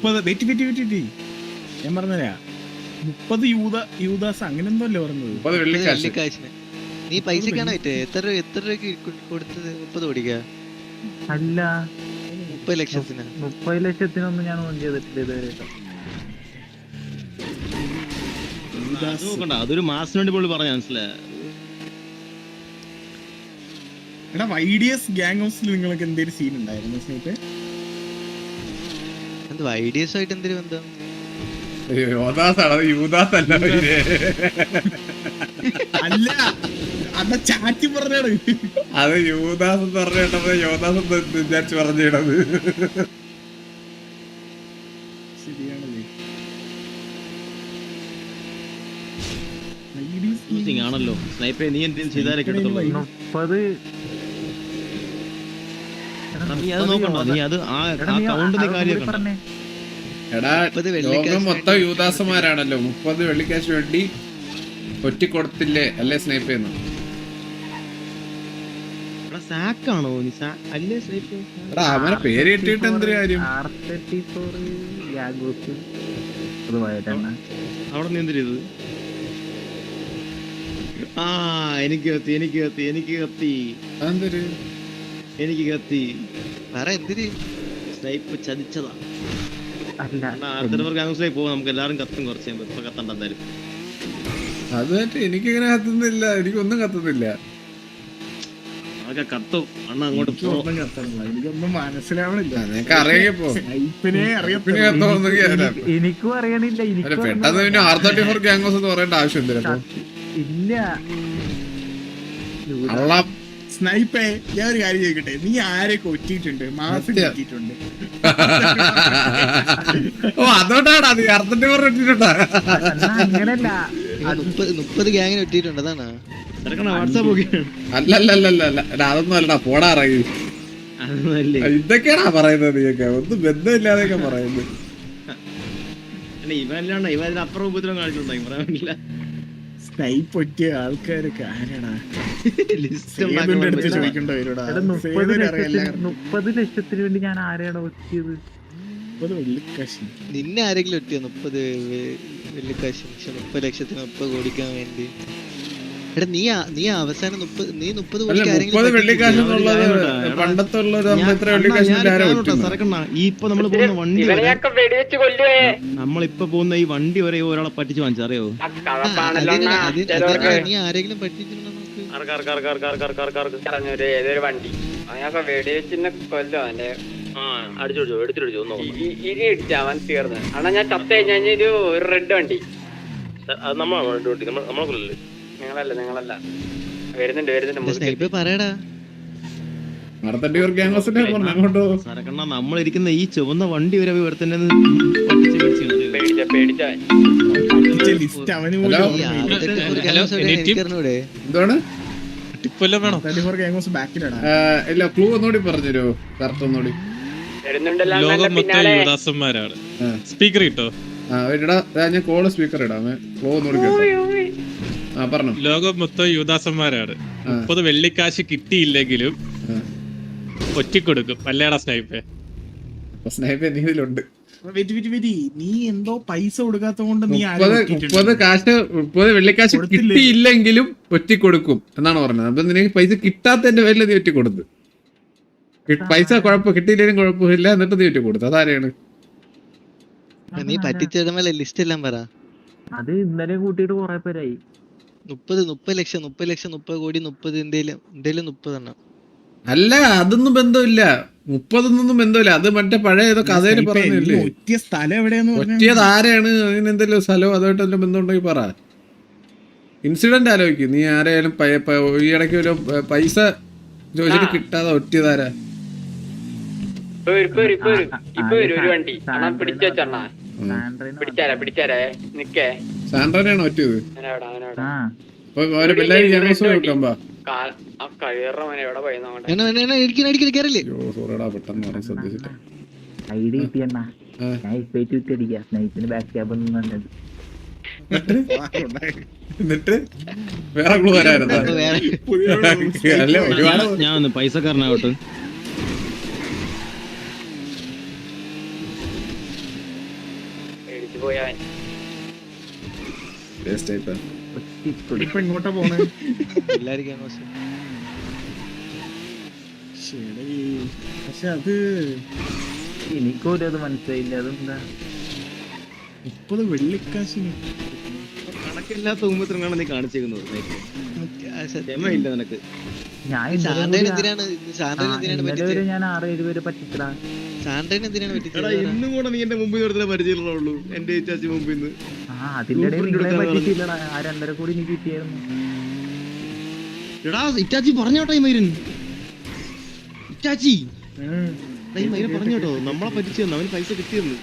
Speaker 4: 30 ഞാൻ പറഞ്ഞാ 30 യൂദാസ് അങ്ങനെ എന്തോ അല്ലേ പറഞ്ഞത്?
Speaker 1: 30 വെള്ളിക്കാശ്.
Speaker 5: നീ പൈസക്കാണോ എത്ര രൂപയ്ക്ക് കൊടുത്തത്? 30 കോടിക്ക?
Speaker 8: അല്ല
Speaker 5: 30 ലക്ഷത്തിന്.
Speaker 8: 30 ലക്ഷത്തിനൊന്നും ഞാൻ ഓൺ ചെയ്തിട്ടില്ല ഇതുവരെ.
Speaker 3: അതൊരു മാസത്തിന് വേണ്ടി പോലും പറഞ്ഞ മനസ്സിലായ.
Speaker 4: എടാ വൈഡിയസ് ഗാങ് ഹൗസിൽ നിങ്ങൾക്ക് എന്തെങ്കിലും സീൻ ഉണ്ടായിരുന്നു സ്നേഹിപ്പേ?
Speaker 5: എന്ത് ഐഡിയസ് ആയിട്ട് എന്തൊരു ബന്ധം?
Speaker 4: അല്ല അന്ന ചാറ്റി പറഞ്ഞാണ്
Speaker 1: അത് യൂദാസ് എന്ന് പറഞ്ഞിട്ടപ്പോ യോദാസ് വിചാരിച്ച് പറഞ്ഞിടത്.
Speaker 4: ശരിയാണല്ലേ?
Speaker 3: ആണല്ലോ സ്നൈപ്പേ, നീ എന്തെങ്കിലും ചെയ്താലേ കിട്ടത്തുള്ളൂ.
Speaker 8: 30
Speaker 3: നീ അത് നോക്കണ്ടോ? നീ അത് ആ കൗണ്ട് നീ കാര്യം
Speaker 8: പറഞ്ഞേ.
Speaker 1: എടാ ലോകം മൊത്തം യൂദാസന്മാരാണല്ലോ, 30 വെള്ളിക്കാശ് വേണ്ടി ഒറ്റ കൊടുത്തില്ലേ അല്ലേ സ്നേഹിപ്പ് ചെയ്യുന്നു?
Speaker 3: സാക്കാണോ നീ? അല്ലേ സ്നൈപ്പേ?
Speaker 1: എടാ അവനെ പേര് കിട്ടിയിട്ട് എന്തൊരു കാര്യം?
Speaker 3: അവിടെ നീ എന്ത് ചെയ്തത്? ആ എനിക്ക് കത്തി, എനിക്ക് കത്തി, എനിക്ക് കത്തി,
Speaker 1: എന്തൊരു
Speaker 3: എനിക്ക് കത്തി.
Speaker 5: വേറെ എന്തിന്?
Speaker 3: സ്നൈപ്പ് ചതിച്ചതാ.
Speaker 8: അല്ല
Speaker 3: ഗാംഗസിലേക്ക് പോവാം, നമുക്ക് എല്ലാവരും കത്തും കുറച്ച്. ഇപ്പൊ കത്തണ്ട എന്തായാലും.
Speaker 1: അത് എനിക്കിങ്ങനെ കത്തുന്നില്ല, എനിക്കൊന്നും കത്തുന്നില്ല.
Speaker 3: അതൊക്കെ കത്തും അണ്ണ. അങ്ങോട്ട്
Speaker 4: എനിക്കൊന്നും മനസ്സിലാവണില്ല.
Speaker 1: നിനക്ക് അറിയാപ്പോ
Speaker 8: എനിക്കും അറിയണില്ല.
Speaker 1: പെട്ടെന്ന് പിന്നെ R34 ഗാംഗോസ് എന്ന് പറയേണ്ട ആവശ്യം എന്തിനാ?
Speaker 8: ഇല്ല
Speaker 4: സ്നൈപ്പേ, ഞാൻ ഒരു കാര്യം ചോദിക്കട്ടെ, നീ ആരെ കൊറ്റിയിട്ടുണ്ട്? മാസം കൊറ്റിയിട്ടുണ്ട്.
Speaker 1: ഓ അതോട്ടാടാ നീ R34 ഇട്ടിട്ടുണ്ടാ?
Speaker 8: അങ്ങനല്ല,
Speaker 5: 30 ഗ്യാങ്ങിന് ഇട്ടിട്ടുണ്ട്. അതാണ്
Speaker 1: അല്ലല്ലല്ല അതൊന്നും അല്ലടാ, പോടാ ഇറങ്ങി. ഇതൊക്കെയാണാ പറയുന്നത്? നീയൊക്കെ ഒന്നും ബന്ധമില്ലാതെയൊക്കെ പറയുന്നത്.
Speaker 3: ഇവല്ലാണ്ട് ഇവ അതിനപ്പുറം ഉപദ്രവം കാണിച്ചിട്ടുണ്ടായി പറയാൻ പറ്റില്ല.
Speaker 4: സ്നൈപ്പ് ഒറ്റിയ ആൾക്കാരൊക്കെ ആരാടാ?
Speaker 8: 30 ലക്ഷത്തിന് വേണ്ടി ഞാൻ ആരെയാണ് ഒറ്റിയത്?
Speaker 4: 30 വെള്ളിക്കാശ്.
Speaker 5: നിന്നെ ആരെങ്കിലും ഒറ്റിയോ? 30 വെള്ളിക്കാശ് 30 ലക്ഷത്തിന് 30 കോടിക്കാൻ വേണ്ടി? എടാ നീ അവസാനം 30
Speaker 1: വെള്ളിക്കാശ് പണ്ടത്തെ
Speaker 3: ഇപ്പൊ നമ്മള് പോകുന്ന വണ്ടി, നമ്മളിപ്പൊ പോകുന്ന ഈ വണ്ടി വരെ ഒരാളെ പറ്റിച്ച് വാങ്ങിച്ചറിയോ?
Speaker 5: നീ ആരെങ്കിലും പറ്റിച്ചിട്ടുണ്ടോ?
Speaker 7: ഏതൊരു വണ്ടി അയാൾക്ക് വെടിവെച്ചിനെ കൊല്ലോ അവന്റെ ഇനി ഇടിച്ച അവൻ തീർന്ന്. അണ്ണാ ഞാൻ ചത്ത കഴിഞ്ഞ ഒരു റെഡ് വണ്ടി. നിങ്ങളല്ല വരുന്നുണ്ട്
Speaker 5: സ്നൈപ്പ് പറയടാ.
Speaker 1: നടത്തണ്ടിയൂർ ഗ്യാങ്സിന്റെ പറഞ്ഞു അങ്ങോട്ടോ.
Speaker 3: സരക്കണ്ണ നമ്മളിരിക്കുന്ന ഈ ചുവന്ന വണ്ടി വരെ ഇവിടെ തന്നെ
Speaker 4: ലിസ്റ്റ് അവന്
Speaker 1: ഹലോ?
Speaker 5: ഈ ആദ്യത്തെ ഗ്യാങ്സ് എനിക്കറിഞ്ഞൂടെ?
Speaker 1: എന്താണ്
Speaker 6: ടിപ്പെല്ലാം വേണോ?
Speaker 4: ബാക്കിലടാ.
Speaker 1: ഇല്ല, ക്ലൂ ഒന്നുകൂടി പറഞ്ഞുതരോ? കറക്റ്റ് ഒന്നുകൂടി.
Speaker 6: ലോകം മൊത്തം യുവദാസന്മാരാണ്. സ്പീക്കർ കിട്ടോ?
Speaker 1: എടാ ഞാൻ കോള് സ്പീക്കർ ഇടാമേ. ക്ലൂ ഒന്നുകൂടി കേട്ടോ. പറഞ്ഞു.
Speaker 6: ലോകം മൊത്തം യുവദാസന്മാരാണ്. 30 വെള്ളിക്കാശ് കിട്ടിയില്ലെങ്കിലും ഒറ്റിക്കൊടുക്കും. അല്ലേടാ സ്നൈപ്പേ?
Speaker 1: സ്നൈപ്പ് എന്റെ ഇതിലുണ്ട്.
Speaker 4: നീ എന്തോ പൈസ കൊടുക്കാത്തോണ്ട് നീ
Speaker 1: 30 വെള്ളിക്കാശ് കിട്ടിയില്ലെങ്കിലും ഒറ്റിക്കൊടുക്കും എന്നാണ് പറഞ്ഞത്. അപ്പൊ നിനക്ക് പൈസ കിട്ടാത്തതിന്റെ പേരിൽ നീ ഒറ്റിക്കൊടുത്ത്. പൈസ കിട്ടിയില്ലെങ്കിലും കുഴപ്പമില്ല, എന്നിട്ട് നീ ഒറ്റിക്കൊടുത്തു. അതാരെയാണ്?
Speaker 5: നീ പറ്റിച്ചിടമല്ല ലിസ്റ്റ് എല്ലാം പറ.
Speaker 8: അത് ഇന്നലെ കൂട്ടിയിട്ട് കൊറേ പേരായി.
Speaker 5: 30 ലക്ഷം 30 കോടി 30 എന്തേലും 30 എണ്ണം.
Speaker 1: അല്ല, അതൊന്നും ബന്ധമില്ല. 30 ബന്ധമില്ല. അത് മറ്റേ പഴയ ഏതോ കഥയിൽ പറഞ്ഞില്ലേ?
Speaker 4: ഒറ്റിയ സ്ഥലം എവിടെയാന്ന്
Speaker 1: ഒറ്റിയത് ആരെയാണ്? അതിന് എന്തെങ്കിലും സ്ഥലവും അതുമായിട്ട് എന്തെങ്കിലും ബന്ധമുണ്ടെങ്കിൽ പറ. ഇൻസിഡന്റ് ആലോചിക്കും. നീ ആരെയാലും ഈ ഇടയ്ക്ക് ഒരു പൈസ ചോദിച്ചിട്ട് കിട്ടാതെ ഒറ്റിയതാരാ? സാൻഡ്രനാണ് ഒറ്റിയത്. അപ്പൊ പിള്ളേര് ജനറോസ് വെക്കുമ്പോ പെട്ടെന്ന് പറയാൻ ശ്രദ്ധിച്ചിട്ട്
Speaker 8: ഐഡി കിട്ടിയണ്ണ. ഞാൻ ഇപ്പേറ്റ് വിട്ടടിക്കാം. സ്നൈപ്പിന് ബാക്ക് ക്യാബ് ഒന്നും നല്ലത്.
Speaker 1: എന്നിട്ട് വേറെ ക്ലൂ വരായിരുന്നു. അല്ലേ, ഒരുപാട്
Speaker 3: ഞാൻ പൈസക്കാരനാവട്ടെ.
Speaker 4: ഇപ്പൊ ഇങ്ങോട്ടാ പോണേ?
Speaker 5: എല്ലാരും
Speaker 4: പക്ഷെ അത്
Speaker 8: എനിക്കൊരു അത് മനസ്സിലായില്ല. അതെന്താ
Speaker 4: 30 വെള്ളിക്കാശിന്
Speaker 3: കണക്കില്ലാത്ത ഊമ്പത്തിനാണ് നീ കാണിച്ചേക്കുന്നത്. ക്ഷമയില്ല നിനക്ക്.
Speaker 8: ഞാൻ
Speaker 5: സാൻഡ്രൻ എന്തിനാണ്
Speaker 8: ഇന്നലെ വരെ ഞാൻ 6-7 പേരെ പറ്റിച്ചടാ.
Speaker 5: സാൻഡ്രൻ എന്തിനാണ്
Speaker 3: എടാ,
Speaker 5: പറ്റിച്ചത്?
Speaker 3: ഇന്നും കൂടെ നീ എന്റെ മുമ്പിൽ നിർത്തുന്ന പരിചയമുള്ളൂ. എന്റെ ചേച്ചി മുമ്പിൽ നിന്ന്
Speaker 8: അതിന്റെ ഇടയിൽ നിങ്ങളെ പറ്റിച്ചില്ലടാ. ആ 2.5 കോടി നീ കിട്ടിയായിരുന്നു.
Speaker 3: എടാ ഇറ്റാച്ചി പറഞ്ഞോട്ടോ ഈ മൈരൻ. ഇറ്റാച്ചി ഈ മൈരൻ പറഞ്ഞോട്ടോ നമ്മളെ പറ്റിച്ചെന്ന്. അവന് പൈസ കിട്ടിയെന്ന്.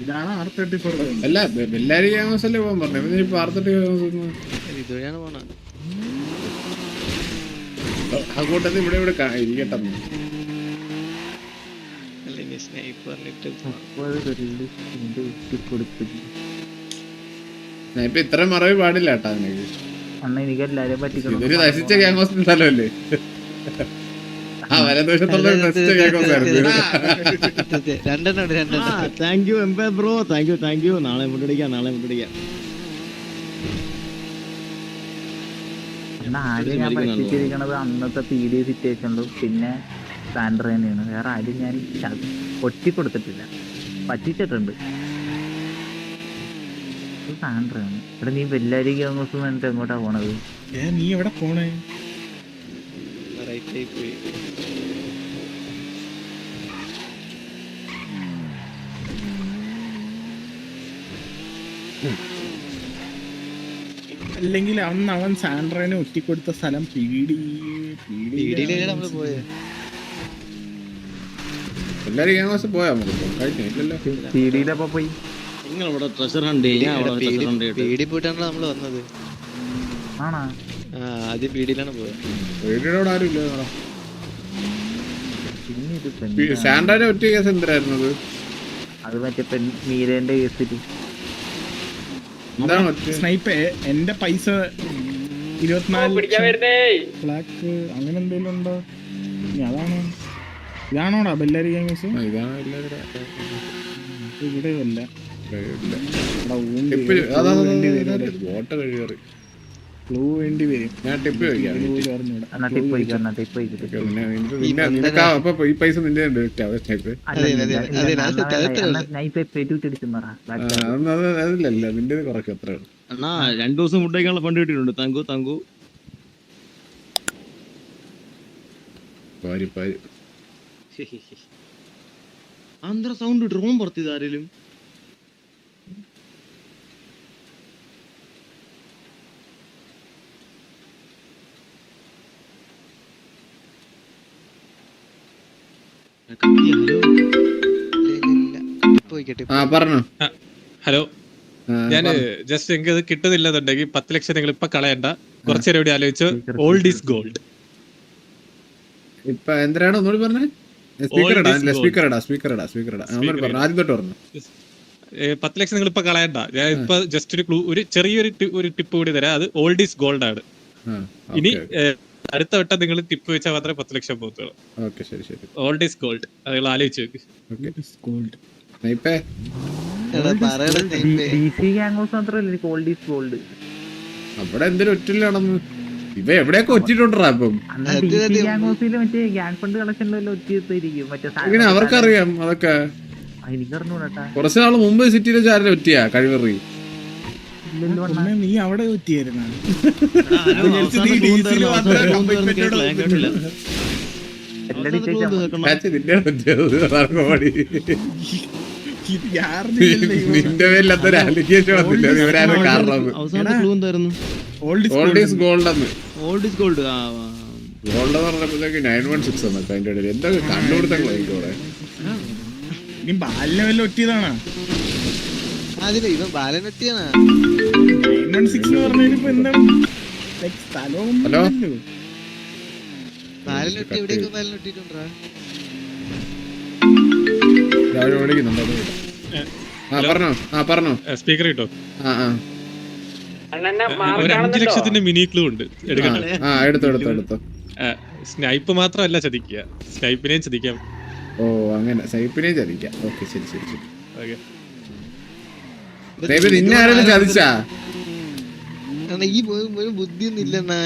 Speaker 4: ഇതാണ് R34.
Speaker 1: അല്ല, എല്ലാരും ഗ്യാങ്സല്ലേ പോകാൻ പറഞ്ഞു. ഇപ്പൊ R34
Speaker 5: ഇതുവഴിയാണ് പോണ.
Speaker 1: ആ കൂട്ടത്തിൽ ഇവിടെ ഇരിക്കട്ടെ.
Speaker 5: അല്ലെങ്കിൽ സ്നൈപ്പ് പറഞ്ഞിട്ട്
Speaker 1: ഇപ്പൊ ഇത്ര മറവി പാടില്ല കേട്ടാ നിനക്ക്.
Speaker 8: അണ്ണ എനിക്ക് എല്ലാരെയും പറ്റിക്കണം.
Speaker 1: ഇതൊരു നശിച്ച ഗ്യാങ്സിന്റെ സ്ഥലമല്ലേ? ആ വലതുവശത്തുള്ള നശിച്ച ഗ്യാങ്സ് ആയിരുന്നു.
Speaker 5: രണ്ടെണ്ണം.
Speaker 3: Thank you empire bro. Thank you. നാളെ മുട്ടടിക്കാം.
Speaker 8: ആദ്യം ഞാൻ പറ്റിച്ചിരിക്കണത് അന്നത്തെ PD സിറ്റുവേഷനിലും പിന്നെ സാൻഡ്ര തന്നെയാണ്. വേറെ ആരും ഞാൻ ഒറ്റി കൊടുത്തിട്ടില്ല. പറ്റിച്ചിട്ടുണ്ട്. സാൻഡ്രയാണ്. ഇവിടെ നീ വെല്ലാരി ഗ്യാങ്സ് എന്നിട്ട് എങ്ങോട്ടാ പോണത്?
Speaker 4: നീ എവിടെ പോണേ?
Speaker 5: പോയി
Speaker 4: അല്ലെങ്കിൽ അന്ന് അവൻ സാൻഡ്രനെ ഒറ്റിക്കൊടുത്ത സ്ഥലം
Speaker 5: നമ്മള് പോയത്.
Speaker 1: എല്ലാരും ഗ്യാങ്സ് പോയാ കഴിഞ്ഞില്ലല്ലോ.
Speaker 8: PDയിലപ്പോ പോയി.
Speaker 3: നിങ്ങളിവിടെ ട്രഷർ ഹണ്ട്
Speaker 5: പീടി പോയിട്ടാണല്ലോ നമ്മള് വന്നത്.
Speaker 8: ആണോ?
Speaker 5: ആദ്യം പീടിയിലാണ് പോയത്.
Speaker 1: വീടിനോട് ആരും ഇല്ല.
Speaker 8: പിന്നെ ഇത്
Speaker 1: സാൻഡ്രയുടെ ഒറ്റ കേസ് എന്തിനായിരുന്നത്?
Speaker 8: അത് മറ്റേ മീരന്റെ കേസില്
Speaker 4: സ്നൈപ്പ് എന്റെ പൈസ 24 ബ്ലാക്ക് അങ്ങനെ എന്തെങ്കിലും ഉണ്ടോ? ഇതാണോടാ ബെല്ലാരി ഗ്യാങ്സ്? ഇവിടെയല്ല. ക്ലൂ വേണ്ടി വരും.
Speaker 1: ഞാൻ ടിപ്പ് ചോദിക്കാം. ഈ പൈസ നിന്റെ അതിലല്ല, നിന്റെ കുറയ്ക്കും. അത്ര
Speaker 3: അണ്ണാ 2 ദിവസം ഫുഡ് കഴിക്കാനുള്ള ഫണ്ട് കിട്ടിയിട്ടുണ്ട്. താങ്കു ആന്ധ്ര സൗണ്ട് ഡ്രോൺ പറത്തിയത് ആരെങ്കിലും?
Speaker 5: ചോദിക്കട്ടെ
Speaker 1: ആ പറഞ്ഞോ.
Speaker 6: ഹലോ,
Speaker 1: ആ,
Speaker 6: ഞാൻ ജസ്റ്റ് എനിക്ക് അത് കിട്ടുന്നില്ലെന്നുണ്ടെങ്കിൽ 10 ലക്ഷം നിങ്ങൾ ഇപ്പൊ കളയണ്ട, കുറച്ചേരം കൂടി ആലോചിച്ച് ഓൾഡ് ഈസ് ഗോൾഡ്.
Speaker 1: ഇപ്പൊ എന്തിനാണ് ഒന്നുകൂടി പറഞ്ഞേ? സ്പീക്കർ ഇടാ, സ്പീക്കർ ഇടാ. ഒന്നുകൂടി പറഞ്ഞു, ആദ്യം തൊട്ട് പറഞ്ഞു.
Speaker 6: 10 ലക്ഷം നിങ്ങൾ ഇപ്പൊ കളയണ്ട. ഞാൻ ഇപ്പൊ ജസ്റ്റ് ഒരു ക്ലൂ, ഒരു ചെറിയൊരു ഒരു ടിപ്പ് കൂടി തരാം. അത് ഓൾഡ് ഈസ് ഗോൾഡ് ആണ്. ഇനി അടുത്ത വട്ടം നിങ്ങൾ ടിപ്പ് വെച്ചാൽ മാത്രമേ 10 ലക്ഷം പോകത്തുള്ളൂ.
Speaker 1: ഓക്കെ, ശരി ശരി.
Speaker 6: ഓൾഡ് ഈസ് ഗോൾഡ്, അത് നിങ്ങൾ ആലോചിച്ച് നോക്ക്.
Speaker 1: സ്നൈപ്പേ,
Speaker 8: DC ഗാംഗോസ് മാത്രമല്ല ഗോൾഡ് ഈസ് ഗോൾഡ്.
Speaker 1: അവിടെ എന്തൊരു ഒറ്റില്ലാണെന്ന് ഇവ എവിടെയൊക്കെ ഒറ്റിട്ടുണ്ടാ ഇപ്പം.
Speaker 8: DC ഗാംഗോസിൽ മറ്റേ ഗ്യാങ് ഫണ്ട് കളക്ഷനിലെല്ലാം ഒറ്റിയിരിക്കും മറ്റേ
Speaker 1: ഇങ്ങനെ അവർക്കറിയാം അതൊക്കെ.
Speaker 8: എനിക്കറിഞ്ഞൂടാ.
Speaker 1: കുറച്ച് നാൾ മുമ്പ് സിറ്റിയിലെ ചാരനെ ഒറ്റിയാ കഴിവറി.
Speaker 4: നീ അവിടെ പറ്റിയായിരുന്നു.
Speaker 1: നിന്റെ പേരിലത്തൊരു അലിഗേഷൻ വന്നില്ല, ഇവരാണ് കാരണം. ഓൾഡ് ഈസ് ഗോൾഡ് എന്ന്. ഗോൾഡ് എന്ന് പറഞ്ഞപ്പോഴത്തേക്ക് 916 എന്നൊക്കെ അതിന്റെ ഇടയിൽ എന്തൊക്കെ കണ്ടുപിടുത്തങ്ങളോ എനിക്കവിടെ.
Speaker 4: നീ ബാലിനെ വല്ല ഒറ്റിയതാണോ?
Speaker 5: അതിന് ഇവൻ ബാലനൊറ്റിയാണ്.
Speaker 4: 916 എന്ന് പറഞ്ഞതിനിപ്പോ എന്താണ് സ്ഥലവും
Speaker 1: ഹലോ,
Speaker 5: ബാലനൊറ്റി എവിടെയൊക്കെ ബാലനൊറ്റിട്ടുണ്ടാ?
Speaker 1: രാവിലെ വിളിക്കുന്നുണ്ടോ? പറഞ്ഞോ.
Speaker 6: സ്പീക്കർ കിട്ടോ?
Speaker 1: ആ ആ
Speaker 6: ഒരു 5 ലക്ഷത്തിന്റെ മിനി ക്ലൂ ഉണ്ട്, എടുക്കട്ടെ?
Speaker 1: എടുത്തോ.
Speaker 6: സ്നൈപ്പ് മാത്രമല്ല ചതിക്കുക, സ്നൈപ്പിനെയും ചതിക്കാം.
Speaker 1: ഓ അങ്ങനെ, സ്നൈപ്പിനെയും ചതിക്കാം. ഓക്കെ, ശരി.
Speaker 6: ഓക്കെ,
Speaker 1: നിന്നെ ആരെങ്കിലും ചതിച്ചാ?
Speaker 5: ഈ ബുദ്ധിയൊന്നും ഇല്ലെന്നാ.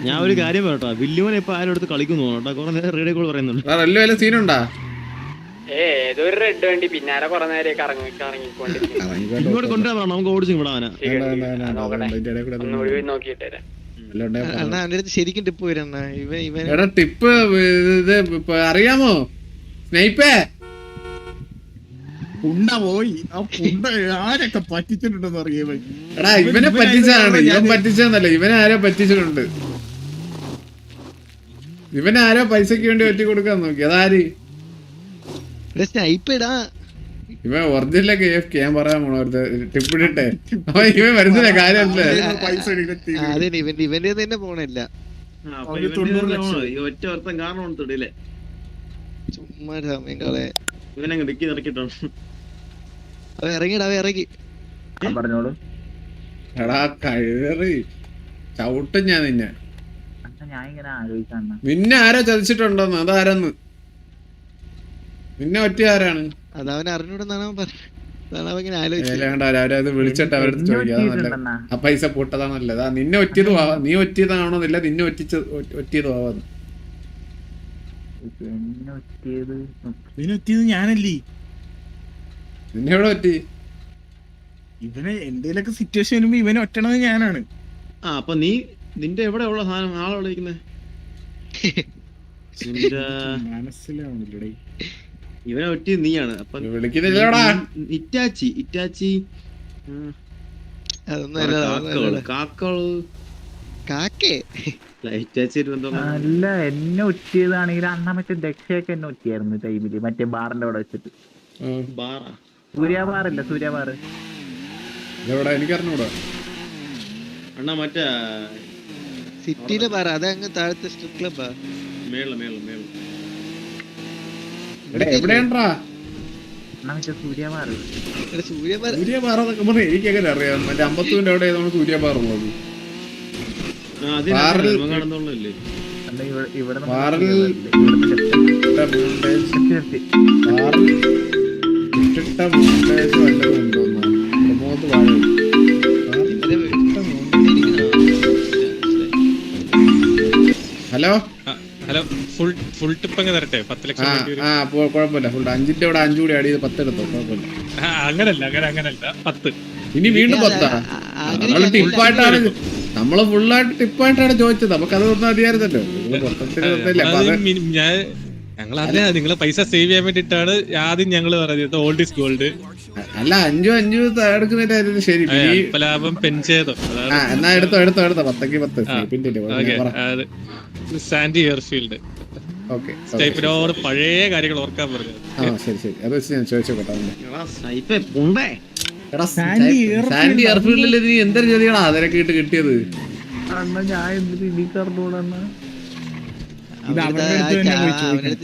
Speaker 3: ഞാൻ ഒരു കാര്യം പറയട്ടോ, വില്ലുമോനെ ഇപ്പൊ ആരും അടുത്ത് കളിക്കുന്നു കേട്ടോ. കുറെ നേരം റേഡിയോ കോൾ പറയുന്നുണ്ട്.
Speaker 1: വല്ല സീനുണ്ടാ?
Speaker 7: ഏതൊരു റെഡ് വണ്ടി പിന്നാലെ കുറെ നേരം കറങ്ങിക്കൊണ്ടിരിക്കും.
Speaker 3: ഇങ്ങോട്ട് കൊണ്ടുവരാൻ നമുക്ക് ഓടിച്ചു വിടാനാ.
Speaker 7: ഒന്നുകൂടി നോക്കിയിട്ട് വരാം.
Speaker 5: അണ്ണാ അവന്റെ അടുത്ത് ശരിക്കും ടിപ്പ് വരണ.
Speaker 1: എടാ ടിപ്പ് ഇത് അറിയാമോ? സ്നൈപ്പേ
Speaker 4: പുണ്ട പോയി. ആ പുണ്ട ആരൊക്കെ പറ്റിച്ചിട്ടുണ്ടെന്ന് അറിയാമോ?
Speaker 1: എടാ ഇവനെ പറ്റിച്ചാണ്. ഇവൻ പറ്റിച്ചെന്നല്ല, ഇവനെ ആരോ പറ്റിച്ചിട്ടുണ്ട്. ഇവനെ ആരോ പൈസക്ക് വേണ്ടി ഒറ്റ കൊടുക്കാൻ നോക്കി. അതാര്?
Speaker 5: സ്നൈപ്പിടാ.
Speaker 1: ഇവൻ ഒറിജിനലൊക്കെ ഞാൻ പറയാൻ പോണ ടിപ്പിട്ടെ. അപ്പൊ ഇവൻ മനസ്സിലായ കാര്യമല്ലേ?
Speaker 5: അതെ, ഇവന്റെ തന്നെ പോണില്ല.
Speaker 3: ഒറ്റ അർത്ഥം കാരണം തൊടിയില്ലേ
Speaker 5: ചുമ്മാ സമയം കളെ.
Speaker 3: ഇവനങ്ങ് ഡിക്കി ഇറക്കിട്ടോ.
Speaker 5: അവ ഇറങ്ങി
Speaker 8: പറഞ്ഞോളൂ.
Speaker 1: എടാ കഴിവേറി ചവിട്ടും ഞാൻ നിന്നെ.
Speaker 8: ഞാൻ ഇങ്ങനെ ആലോചിക്കാണ്,
Speaker 1: നിന്നെ ആരോ ചതിച്ചിട്ടുണ്ടോന്ന്. അതാരെന്ന്? നിന്നെ ഒറ്റ ആരാണ്?
Speaker 5: അതവൻ അറിഞ്ഞൂടെന്നാണ് അവൻ പറഞ്ഞത്. ആലോചിച്ചത്
Speaker 1: അവരത് വിളിച്ചിട്ട് അവരടുത്ത് ചോദിക്കാം. ആ പൈസ പൊട്ടതാണല്ലേ? നിന്നെ ഒറ്റിയത് നീ ഒറ്റിയതാണോന്നില്ല, നിന്നെ ഒറ്റിയതും ആവാന്ന്.
Speaker 4: ഇതിനൊറ്റിയത് ഞാനല്ലേ.
Speaker 1: നിന്നെ എവിടെ ഒറ്റി?
Speaker 4: ഇവനെ എന്തേലൊക്കെ സിറ്റുവേഷൻ വരുമ്പോ ഇവനെ ഒറ്റണത് ഞാനാണ്.
Speaker 3: അപ്പൊ നീ നിന്റെ എവിടെ ഉള്ള സാധനം ആളെ വിളിക്കുന്നേ?
Speaker 4: മനസ്സിലാവുന്നില്ലേ?
Speaker 3: ഇവനെ ഒറ്റി നീയാണ്. അപ്പൊ
Speaker 1: വിളിക്കുന്നില്ലടാ.
Speaker 3: ഇറ്റാച്ചി
Speaker 5: അതൊന്നും കാക്കേ.
Speaker 8: അല്ല, എന്നെ ഒറ്റിയതാണെങ്കിൽ അണ്ണ മറ്റേ ദക്ഷയൊക്കെ എന്നെ ഒറ്റിയായിരുന്നു ടൈമില്, മറ്റേ ബാറിന്റെ അവിടെ വെച്ചിട്ട്. സൂര്യ ബാർ.
Speaker 1: എനിക്കറിഞ്ഞൂടാ
Speaker 3: അണ്ണാ. മറ്റേ
Speaker 5: സിറ്റിയിലെ ബാർ, അതങ്ങ് താഴത്തെ സ്ട്രിപ്പ് ക്ലബ്ബാ.
Speaker 1: എവിടെയാണ്ടാ
Speaker 8: അണ്ണ മറ്റേ സൂര്യ ബാർ.
Speaker 1: സൂര്യപാറന്നൊക്കെ പറഞ്ഞ എനിക്കെങ്ങനെ അറിയാം? മറ്റേ അമ്പത്തൂരിന്റെ അവിടെ നമ്മൾ സൂര്യപാറ ഉള്ളത്.
Speaker 8: ഇവിടെ
Speaker 1: ഹലോ
Speaker 6: ഫുൾ ടിപ്പ് അങ്ങ് തരട്ടെ? 10 ലക്ഷം
Speaker 1: കുഴപ്പമില്ല. ഫുൾ 5ന്റെ ഇവിടെ 5 കൂടി ആഡ് ചെയ്ത് 10 എടുത്തോ, കുഴപ്പമില്ല.
Speaker 6: അങ്ങനല്ല 10.
Speaker 1: ഇനി വീണ്ടും 10. നമ്മള് ടിപ്പായിട്ടാണ്, നമ്മള് ഫുള്ളായിട്ട് ടിപ്പായിട്ടാണ് ചോദിച്ചത്. നമുക്ക് അത് ഒന്നും അറിയാറുന്നല്ലോ.
Speaker 6: ഞങ്ങളത് നിങ്ങളെ പൈസ സേവ് ചെയ്യാൻ വേണ്ടിട്ടാണ് ആദ്യം ഞങ്ങള് പറഞ്ഞത് ഓൾഡ് ഈസ് ഗോൾഡ്.
Speaker 1: അല്ല 5 എടുക്കുന്നതിന്റെ ശരി.
Speaker 6: ലാഭം പെൻചേതോ.
Speaker 1: എന്നാ എടുത്തോ 10ക്ക് 10.
Speaker 6: Sandy airfield.
Speaker 1: ഓക്കെ
Speaker 6: സ്റ്റൈപ്പിനോട് പഴയ കാര്യങ്ങൾ ഓർക്കാൻ പറഞ്ഞു.
Speaker 1: ആ ശരി അത് വെച്ച് ഞാൻ ചോദിച്ചോട്ടെ. എടാ സാൻഡി എയർഫീൽഡിൽ നീ എന്തൊരു ചോദ്യങ്ങളാ അതിനൊക്കെ ഇട്ട് കിട്ടിയത്?
Speaker 8: അണ്ണാ ഞാൻ എന്തിനു എനിക്ക് അറിഞ്ഞൂടാ.
Speaker 4: ഇത് അവരുടെ അടുത്ത് തന്നെ പോയി ചോദിക്കണം.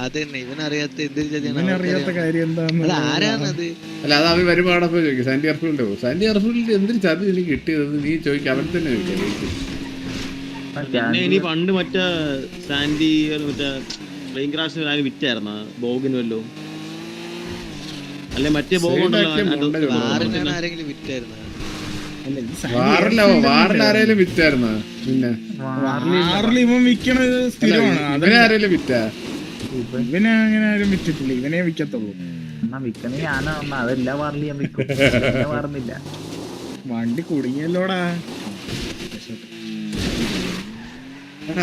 Speaker 5: അത് തന്നെ ഇവനറിയാത്ത എന്തൊരു
Speaker 4: ഇവനറിയാത്ത കാര്യം എന്താന്ന്
Speaker 5: ആരാണത്?
Speaker 1: അല്ല അത് അവർ വരുമ്പോൾ അവിടെ പോയി ചോദിക്കും സാൻഡി എയർഫീൽഡ് പോകും. സാൻഡി എയർഫീൽഡിൽ എന്തൊരു ചതി എനിക്ക് കിട്ടിയത് നീ ചോദിക്കും, അവൻ തന്നെ ചോദിക്കാം.
Speaker 3: പിന്നെ ഇനി പണ്ട് മറ്റേ സാൻഡി മറ്റേ പ്ലെയിൻ ക്രാഷ് ആരും വിറ്റായിരുന്ന ബോഗിന് വല്ലോ അല്ലെ മറ്റേ
Speaker 5: ആരെങ്കിലും ആരെങ്കിലും വിറ്റായിരുന്നു?
Speaker 4: അല്ല, ഇത്
Speaker 1: വാറിലാരേലും വിറ്റായിരുന്ന പിന്നെ
Speaker 4: വാറിൽ ഇവൻ വിൽക്കണത് സ്ഥിരമാണ്.
Speaker 1: ഇവനെ ആരേലും വിറ്റാ?
Speaker 4: ഇവനെ അങ്ങനെ ആരും വിറ്റിട്ടില്ല, ഇവനെ വിൽക്കത്തുള്ളൂ.
Speaker 8: എന്നാ വിൽക്കണേ ഞാനാ. അതെല്ലാ വാറിലും ഞാൻ വിൽക്കും, വാറുന്നില്ല.
Speaker 4: വണ്ടി കുടുങ്ങിയല്ലോടാ.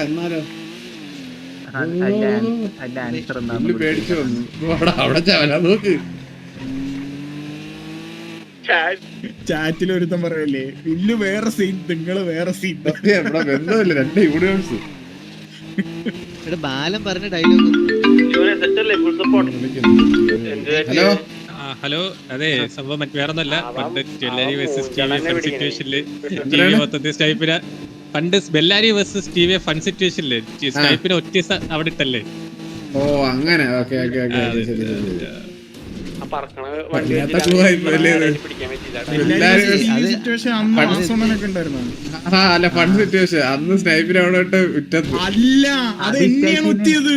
Speaker 1: എന്നാലോ
Speaker 8: അതിന്റെ ആൻസർ എന്താ?
Speaker 1: പേടിച്ചു വന്നു അവിടെ ചവല നോക്ക്.
Speaker 4: ചാറ്റിൽ ഒരുത്തം പറയല്ലേ വില്ലു വേറെ സീറ്റ് നിങ്ങള് വേറെ സീറ്റ്.
Speaker 1: ബന്ധമില്ല, രണ്ട് യൂണിവേഴ്സ്.
Speaker 5: ബാലൻ പറഞ്ഞ ഡയലോഗ്.
Speaker 1: ഹലോ
Speaker 6: ഹലോ, അതെ സംഭവം വേറൊന്നല്ല. പണ്ട് ബെല്ലാരി വേഴ്സസ് ടി വി സിറ്റുവേഷനില് മൊത്തത്തിൽ സ്റ്റൈപ്പിന് പണ്ട് Bellary versus T V fun സിറ്റുവേഷനില് സ്റ്റൈപ്പിന് ഒറ്റ അവിടെ ഇട്ടല്ലേ?
Speaker 1: ഓ അങ്ങനെ. ഓക്കെ അല്ല ഫൺ സിറ്റുവേഷൻ അന്ന് സ്നൈപ്പിന് അവിടെ ഇട്ട് വിറ്റത്
Speaker 4: അല്ല, അത് എന്നെയാണ് ഒറ്റിയത്.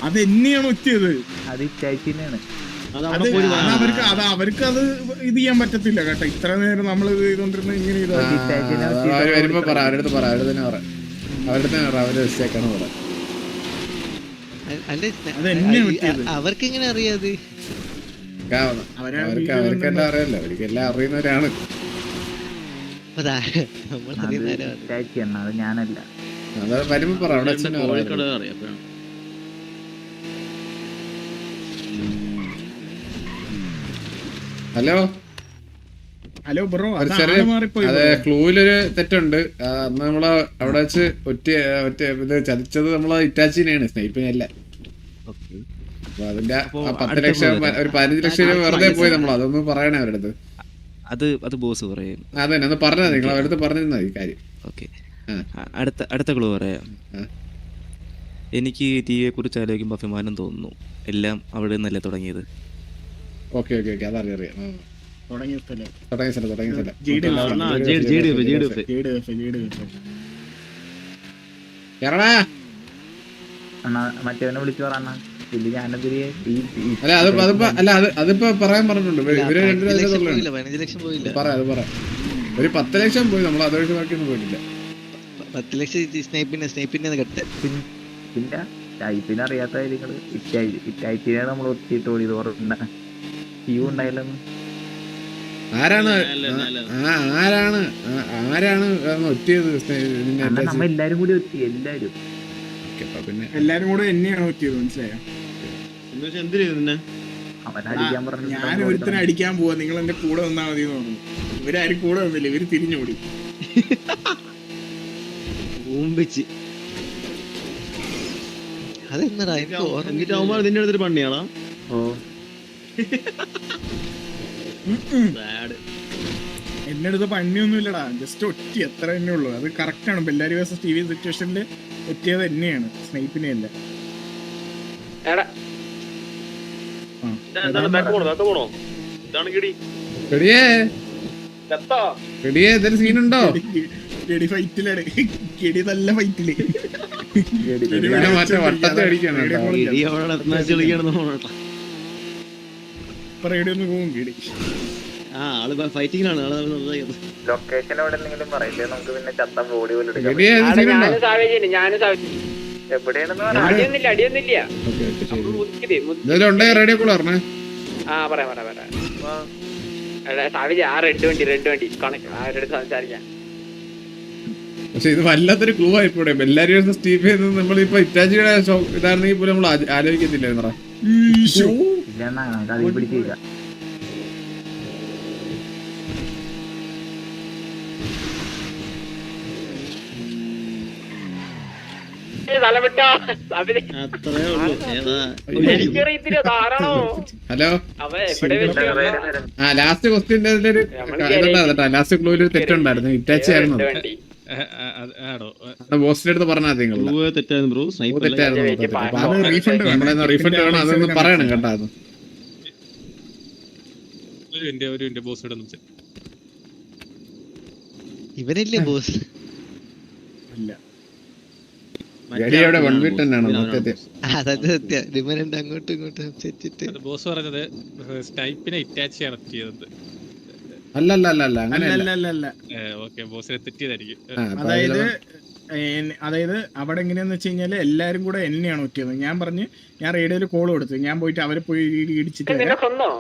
Speaker 4: അതെന്നെയാണ് ഒറ്റിയത്. അവർക്ക് അത് ഇത് ചെയ്യാൻ പറ്റത്തില്ല കേട്ടോ. ഇത്ര നേരം നമ്മൾ ഇത് ചെയ്തോണ്ടിരുന്ന ഇങ്ങനെ
Speaker 1: അവര് വരുമ്പോ പറ, അവരുടെ പറ, അവരുടെ തന്നെ പറ, അവരുടെ മിസ്റ്റേക്കാണ് പറ.
Speaker 5: അവർക്ക് എങ്ങനെ അറിയാത്?
Speaker 1: അവർക്കെല്ലാം അറിയാലോ, അവർക്കെല്ലാം അറിയുന്നവരാണ്.
Speaker 8: അത് ഞാനല്ല.
Speaker 1: അത് വരുമ്പോ പറ, അവിടെ അച്ഛനും
Speaker 4: ഹലോ ബ്രോ.
Speaker 1: അതെ, ക്ലൂവിലൊരു തെറ്റുണ്ട്. അന്ന് നമ്മള് അവിടെ വെച്ച് ഒറ്റ ഇത് ചതിച്ചത് നമ്മള് ഇറ്റാച്ചിനെയാണ്, സ്നൈപ്പിനല്ല. അപ്പൊ അതിന്റെ 10 ലക്ഷം ഒരു 15 ലക്ഷം രൂപ വെറുതെ പോയി. നമ്മൾ അതൊന്ന് പറയണേ അവരുടെ അടുത്ത്.
Speaker 2: അത് ബോസ് പറയും.
Speaker 1: അതന്നെ ഒന്ന് പറഞ്ഞാ നിങ്ങൾ അവരുടെ അടുത്ത് പറഞ്ഞിരുന്ന ഈ കാര്യം.
Speaker 2: ഓക്കെ, അടുത്ത ക്ലൂ പറയാം. എനിക്ക് ടി വിയെ കുറിച്ച് ആലോചിക്കുമ്പോൾ അഭിമാനം തോന്നുന്നു. എല്ലാം അവിടെ നിന്നല്ലേ തുടങ്ങിയത്.
Speaker 1: ഓക്കെ അതറിയാം.
Speaker 4: തുടങ്ങിയ സ്ഥലം
Speaker 8: മറ്റവനെ വിളിച്ചു പറഞ്ഞ ഞാനെതിരെ.
Speaker 1: അല്ല അതിപ്പോ പറയാൻ പറഞ്ഞിട്ടുണ്ട്. ഇവര്
Speaker 5: 15 ലക്ഷം പോയില്ല.
Speaker 1: പറ ഒരു 10 ലക്ഷം പോയി. നമ്മൾ അതൊഴിച്ച് ബാക്കിയൊന്നും പോയിട്ടില്ല.
Speaker 5: 10 ലക്ഷം സ്നേഹിപ്പിന്റെ കട്ട്.
Speaker 8: പിന്നെ ടൈപ്പിന് അറിയാത്ത കാര്യങ്ങള് ഇറ്റായിട്ടിനെ നമ്മൾ ഒത്തിട്ട് ഓടിയത് ഓർമ്മ. ക്യൂ ഉണ്ടായില്ലെന്ന്.
Speaker 1: ആരാണ് ഒറ്റിയത്?
Speaker 8: നമ്മ എല്ലാരും കൂടി ഒറ്റി.
Speaker 4: എല്ലാരും കൂടെ എന്നെയാണ് ഒറ്റിയത്, മനസ്സിലായോ?
Speaker 8: അവനടിക്കാൻ പറഞ്ഞു.
Speaker 4: ഞാൻ ഒരുത്തനെ അടിക്കാൻ പോവാ, നിങ്ങൾ എന്റെ കൂടെ വന്നാ മതി എന്ന് പറഞ്ഞു. ഇവരാരും കൂടെ വന്നില്ല, ഇവര് തിരിഞ്ഞോടി.
Speaker 5: അതെന്നടാ
Speaker 3: നിന്റെ അടുത്തൊരു പണിയാണോ?
Speaker 4: എന്റെ അടുത്ത് പണിയൊന്നും ഇല്ലടാ, ജസ്റ്റ് ഒറ്റി, അത്ര തന്നെ ഉള്ളു. അത് കറക്റ്റ് ആണ്. ബെല്ലാരി വേഴ്സസ് ടി വി സിറ്റുവേഷനിൽ ഒറ്റിയത് തന്നെയാണ്, സ്നൈപ്പിനെ അല്ല.
Speaker 1: സീനുണ്ടോ?
Speaker 4: കെടി ഫൈറ്റിലാണ്. കെടി നല്ല ഫൈറ്റില് റേഡിയൊന്ന് പോകും കെടി.
Speaker 8: ലൊക്കേഷൻ എവിടെ എന്തെങ്കിലും പറയില്ലേ നമുക്ക്? പിന്നെ ചത്ത ബോഡി പോലെ
Speaker 1: റേഡിയോ കൂടെ പറഞ്ഞേ. പക്ഷെ ഇത് വല്ലാത്തൊരു ക്ലൂ ആയിപ്പോടെ. ബെല്ലാരി വേഴ്സസ് ടി വി നമ്മളിപ്പോ ഇറ്റാച്ചിയുടെ ഇതായിരുന്നെങ്കിൽ പോലും നമ്മൾ ആലോചിക്കത്തില്ല.
Speaker 8: പിടിച്ചില്ല.
Speaker 7: തലവിട്ടോ
Speaker 3: അത്രേ ഉള്ളൂ. ഏതാ
Speaker 7: എനിക്കറിയത്തില്ല ധാരാളോ
Speaker 1: ഹലോ
Speaker 7: അവ എവിടെ വെച്ച്
Speaker 1: ആ ലാസ്റ്റ് ക്വസ്റ്റ്യൻ്റെ ഇതുണ്ടായിരുന്നു കേട്ടോ. ലാസ്റ്റ് ക്ലൂവിൽ ഒരു തെറ്റുണ്ടായിരുന്നു. ഇറ്റാച്ചി ആയിരുന്നു അത്.
Speaker 7: വണ്ടി
Speaker 6: ആണോ
Speaker 1: ബോസിന്റെ അടുത്ത് പറഞ്ഞാൽ നിങ്ങൾ
Speaker 3: ബ്രോ തെറ്റായിരുന്നു ബ്രോ. സ്നൈപ്പർ
Speaker 1: തെറ്റായിരുന്നു മൊത്തത്തിൽ. അപ്പൊ അത്
Speaker 4: റീഫണ്ട് വേണം.
Speaker 1: റീഫണ്ട് വേണം. അതൊന്ന് പറയണം കേട്ടോ. അത്
Speaker 6: ഒരു മിനിറ്റ് ബോസ് ഇവിടെ നിന്ന്
Speaker 5: ഇവനല്ലേ ബോസ്?
Speaker 4: ഇല്ല
Speaker 1: ഗഡിയുടെ 1v10 തന്നെയാണ് മൊത്തത്തിൽ.
Speaker 5: അതത് സത്യ. ഡിമനുണ്ട് അങ്ങോട്ടും ഇങ്ങോട്ടും സെറ്റിട്ട്.
Speaker 6: അത് ബോസ് പറഞ്ഞത് സ്നൈപ്പിനെ ഇറ്റാച്ച് ആണ് ചെയ്തത്.
Speaker 1: അല്ല അങ്ങനെയല്ല.
Speaker 4: അല്ല
Speaker 6: ഓക്കെ ബോസിനെ തെറ്റിയതായിരിക്കും.
Speaker 4: അതായത് അവിടെ എങ്ങനെയാന്ന് വെച്ച് കഴിഞ്ഞാല് എല്ലാരും കൂടെ എന്നെയാണ് ഒറ്റിയത്. ഞാൻ പറഞ്ഞ് ഞാൻ റേഡിയോയിൽ കോൾ കൊടുത്തു. ഞാൻ പോയിട്ട് അവരെ പോയി ഇടിച്ചിട്ട്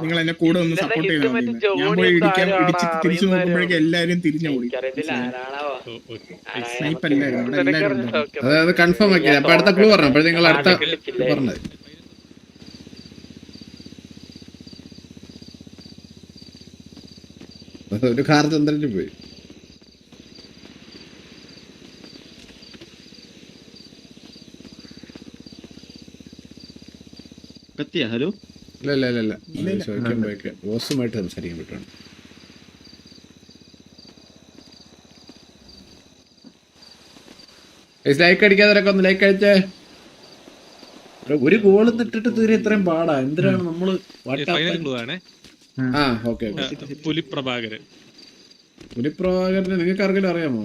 Speaker 4: നിങ്ങൾ എന്നെ കൂടെ ഒന്ന് സപ്പോർട്ട് ചെയ്താൽ മതി. ഞാൻ പോയി ഇടിച്ചിട്ട് തിരിച്ചു നോക്കുമ്പോഴേക്കും എല്ലാരും തിരിഞ്ഞു ഓടി. സ്നൈപ്പ് അല്ലായിരുന്നു അവിടെ എല്ലാരും ഉണ്ടായിരുന്നു.
Speaker 1: അതായത് കൺഫേം ആക്കി. അപ്പൊ അടുത്ത ക്ലൂ പറഞ്ഞു. അപ്പോൾ നിങ്ങൾ അടുത്ത പറഞ്ഞത് ഒരു കാർ ചന്ദ്രന് പോയി.
Speaker 3: കത്തിയ ഹലോ
Speaker 1: ഇല്ല ചോദിക്കാൻ ബോസുമായിട്ട് സംസാരിക്കാൻ പറ്റും. ലൈക്ക് അടിക്കാത്തവരൊക്കെ ഒന്ന് ലൈക്ക് അടിച്ചേ. ഒരു ഗോൾ ഇട്ടിട്ട് തീരെ ഇത്രയും പാടാ. എന്തിനാണ് നമ്മള്
Speaker 6: ഫൈനൽ ക്ലൂ ആണ്.
Speaker 1: ആ ഓക്കെ.
Speaker 6: പുലിപ്രഭാകരൻ
Speaker 1: നിങ്ങൾക്ക് ആർക്കെങ്കിലും അറിയാമോ?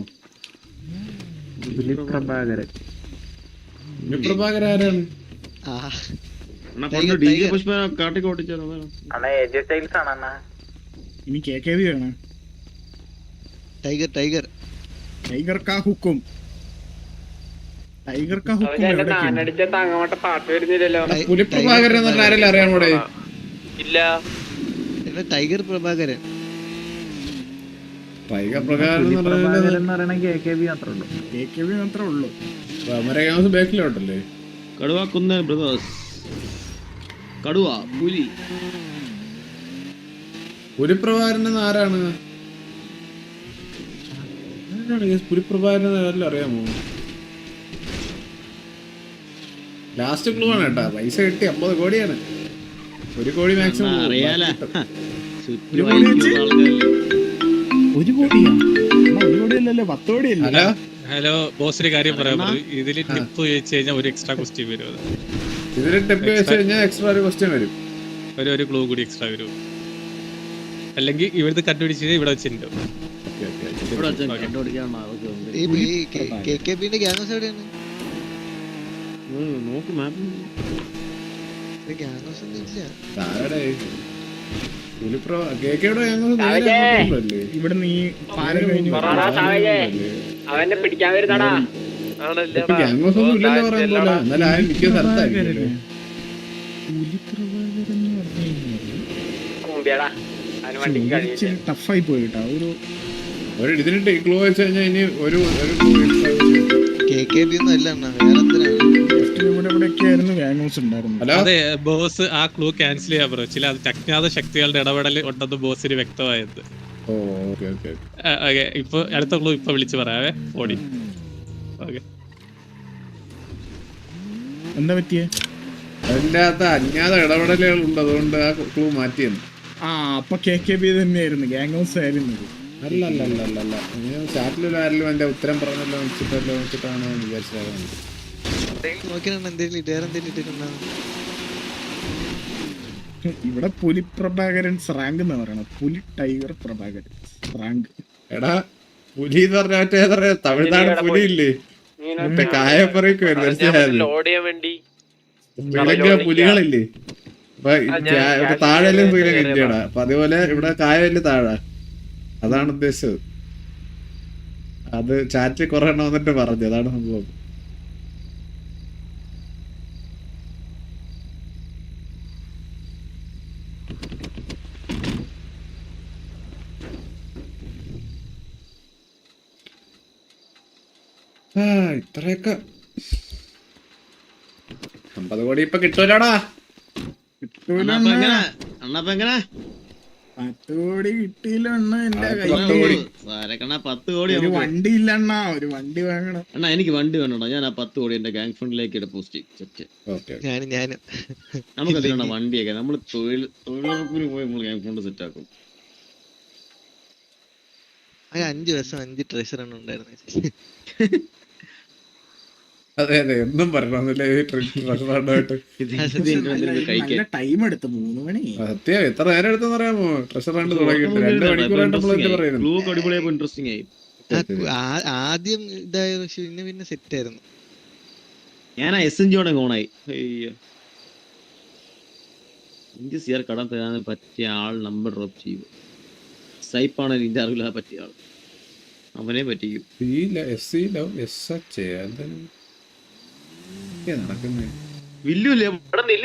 Speaker 1: പുലിപ്രഭാകരൻ ആരാണ്?
Speaker 4: ഇനി KKV വേണം.
Speaker 5: ടൈഗർ ടൈഗർ
Speaker 4: ടൈഗർ കാ ഹുക്കും. ടൈഗർ കാ ഹുക്കും എവിടേക്കാണ്?
Speaker 7: നാനടിച്ച അങ്ങോട്ട് പാട്ട് വരുന്നില്ലല്ലോ.
Speaker 1: പുലിപ്രഭാകരൻ എന്ന് പറഞ്ഞാൽ ആരെങ്കിലും അറിയാമോടെ?
Speaker 7: ഇല്ല
Speaker 5: ടൈഗർ പ്രഭാകരൻ.
Speaker 1: ടൈഗർ പ്രഭാകരൻ എന്ന് പറഞ്ഞാൽ
Speaker 8: എന്ന് പറയണ KKB മാത്രമേ ഉള്ളൂ.
Speaker 4: KKV മാത്രമേ ഉള്ളൂ.
Speaker 1: അമരകാസ് ബാക്കിലോട്ടല്ലേ?
Speaker 3: കടുവ കുന്നൻ ബ്രദേഴ്സ്. കടുവ പുലി
Speaker 1: പുലിപ്രഭാകരൻ ആരാണ്? പുലിപ്രഭാകരൻ എല്ലാം അറിയാമോ? ലാസ്റ്റ് ക്ലൂ ആണ് കേട്ടാ. പൈസ കിട്ടി 50 കോടിയാണ്. 1 കോടി മാക്സിമം.
Speaker 3: അറിയാലോ.
Speaker 4: ഒരു കോടിയാ? 1 കോടിയല്ലല്ലോ 10 കോടിയല്ലേ?
Speaker 1: ഹലോ
Speaker 6: ഹലോ ബോസിന്റെ കാര്യം പറയാൻ പറഞ്ഞു. ഇതിൽ ടിപ്പ് ചോദിച്ചു കഴിഞ്ഞാൽ ഒരു എക്സ്ട്രാ ക്വസ്റ്റ്യൻ വരും.
Speaker 1: ഇതിന് ടെപ്പ് വെച്ച് കഴിഞ്ഞാൽ എക്സ്ട്രാ ഒരു ക്വസ്റ്റ്യൻ വരും.
Speaker 6: ഒരു ക്ലൂ കൂടി എക്സ്ട്രാ വരും. അല്ലെങ്കിൽ ഇവിടുത്തെ കണ്ടുപിടിച്ച് ഇവിടെ വെച്ചിട്ടുണ്ട്.
Speaker 5: KKBന്റെ ഗ്യാങ്സ് എവിടെയാണ്?
Speaker 3: നോക്ക് മാപ്പ്.
Speaker 5: ഗ്യാങ്സ് ഒന്നും ഇല്ല.
Speaker 4: ഇവിടുന്ന് ഈ പാലം കഴിഞ്ഞു
Speaker 7: അവനെ പിടിക്കാൻ വരുന്നടാ. കുമ്പിയടാ അവന് വണ്ടിക്ക് കഴിയില്ല.
Speaker 4: ടഫായി പോയി കേട്ടോ.
Speaker 1: ഒരു ഇതിന് ക്ലൂ വെച്ച് കഴിഞ്ഞാൽ ഇനി ഒരു
Speaker 5: KKB ഒന്നും അല്ല അണ്ണാ. വേറെ എന്തിനാണ്?
Speaker 6: അതെ ബോസ് ആ ക്ലൂ ക്യാൻസൽ ചെയ്യാൻ പറഞ്ഞു. ചില അജ്ഞാത ശക്തികളുടെ ഇടപെടൽ ഉണ്ടെന്ന് ബോസിന് വ്യക്തമായത്. ഇപ്പൊ അടുത്ത ക്ലൂ ഇപ്പൊ വിളിച്ചു പറയാവേ. ഓടി
Speaker 4: എന്താ പറ്റിയേ?
Speaker 1: അതിന്റെ അകത്ത് അജ്ഞാത ഇടപെടലുകൾ ഉണ്ട്. അതുകൊണ്ട് ആ ക്ലൂ മാറ്റിയെന്ന്.
Speaker 4: അപ്പൊ KKB തന്നെയായിരുന്നു, ഗ്യാങ് ഹൗസ് ആയിരുന്നു.
Speaker 1: അല്ല ചാറ്റിലും ആരിലും എന്റെ ഉത്തരം പറഞ്ഞല്ലോ വെച്ചിട്ടാണ് വിചാരിച്ചത്.
Speaker 4: ഇവിടെ പുലി പ്രഭാകരൻ റാങ്ക് എന്ന് പറയണം. പുലി ടൈഗർ പ്രഭാകരൻ റാങ്ക്.
Speaker 1: എടാ പുലി എന്ന് പറഞ്ഞ തമിഴ്നാട് പുലി ഇല്ലേ? മറ്റേ കായപ്പറയ്ക്ക് പുലികളില്ലേ? അപ്പൊ താഴെല്ലാം ശ്രീലങ്ക ഇന്ത്യയുടെ. അപ്പൊ അതുപോലെ ഇവിടെ കായല് താഴെ. അതാണ് ഉദ്ദേശിച്ചത്. അത് ചാറ്റിൽ കുറെ എണ്ണം വന്നിട്ട് പറഞ്ഞു. അതാണ് സംഭവം. ഇത്രയൊക്കെ 50 കോടി ഇപ്പൊ കിട്ടൂലടാ.
Speaker 4: 10 കോടി കിട്ടിയില്ല അണ്ണ എന്റെ
Speaker 1: ആർക്ക് 10
Speaker 4: കയ്യിൽ.
Speaker 1: കോടി?
Speaker 3: സാരക്കണ്ണ 10 കോടി
Speaker 4: ഒരു
Speaker 3: നമുക്ക്
Speaker 4: വണ്ടി ഇല്ല അണ്ണാ, ഒരു വണ്ടി വാങ്ങണം.
Speaker 3: അണ്ണാ എനിക്ക് വണ്ടി വേണോടാ. ഞാൻ ആ 10 കോടി എന്റെ ഗാങ് ഫണ്ടിലേക്ക് ഡെപ്പോസിറ്റ് ചെയ്യും.
Speaker 1: ഓക്കെ
Speaker 5: ഞാനും
Speaker 3: നമുക്ക് എന്തിനാണ് വണ്ടിയൊക്കെ? നമ്മള് തൊഴിലുറപ്പിന് പോയി നമ്മൾ ഗാങ് ഫണ്ട് സെറ്റ് ആക്കും.
Speaker 5: അത് 5 ദിവസം 5 ട്രഷറാണ് ഉണ്ടായിരുന്നത്.
Speaker 1: അതെ അതെ ഒന്നും പറയണമെന്നില്ല ഈ ട്രഷറായിട്ട്.
Speaker 4: നല്ല ടൈം എടുത്ത് 3 മണി.
Speaker 1: സത്യം എത്ര നേരം എടുത്തെന്ന് അറിയാമോ ട്രഷറാണ്ട് തുടങ്ങിയിട്ട്? 2 മണിക്കൂറായിട്ട് നമ്മൾ പറയുന്നത്.
Speaker 3: ബ്ലൂ അടിപൊളിയായപ്പോ ഇൻട്രസ്റ്റിംഗ് ആയി.
Speaker 5: ആദ്യം ഇതായ പക്ഷെ പിന്നെ സെറ്റ് ആയിരുന്നു.
Speaker 3: ഞാൻ ആ SNG ഓണായി. അയ്യോ, 5 CR കടം തരാൻ പറ്റിയ ആൾ നമ്പർ ഡ്രോപ്പ് ചെയ്യും. സൈപ്പാണ് ഇതിന്റെ അറിവില്ലാതെ പറ്റിയ ആൾ, അവനെ പറ്റിക്കും.
Speaker 1: നടക്കുന്നേ
Speaker 3: വില്ലു ഇല്ലേ?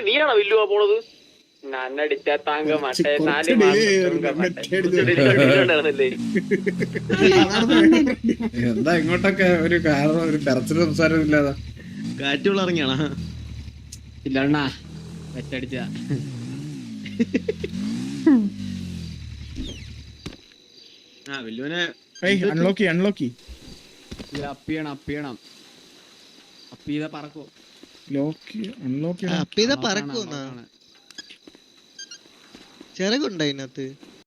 Speaker 7: നീയാണോ വില്ലുവാ പോണത്? നന്നടിച്ചാ താങ്ക മട്ടേ
Speaker 4: കുറച്ച് delay ആയിരുന്നു. മറ്റേ
Speaker 1: എന്താ ഇങ്ങോട്ടൊക്കെ ഒരു കാരണം ഒരു കറച്ചിൽ സംസാരം ഇല്ലാതെ?
Speaker 3: കാറ്റുള്ള ഇറങ്ങിയാണോ?
Speaker 7: ഇല്ല അണ്ണാ, വെച്ചടിച്ച
Speaker 3: ആ വില്ലുവിനെ
Speaker 4: അൺലോക്കി
Speaker 7: അപ്പിയണം അപ്പീത പറക്കോ
Speaker 4: അൺലോക്കി
Speaker 5: അപ്പൊ ഇതാ പറക്കുന്നാ ചിറകുണ്ടോ അതിനകത്ത്?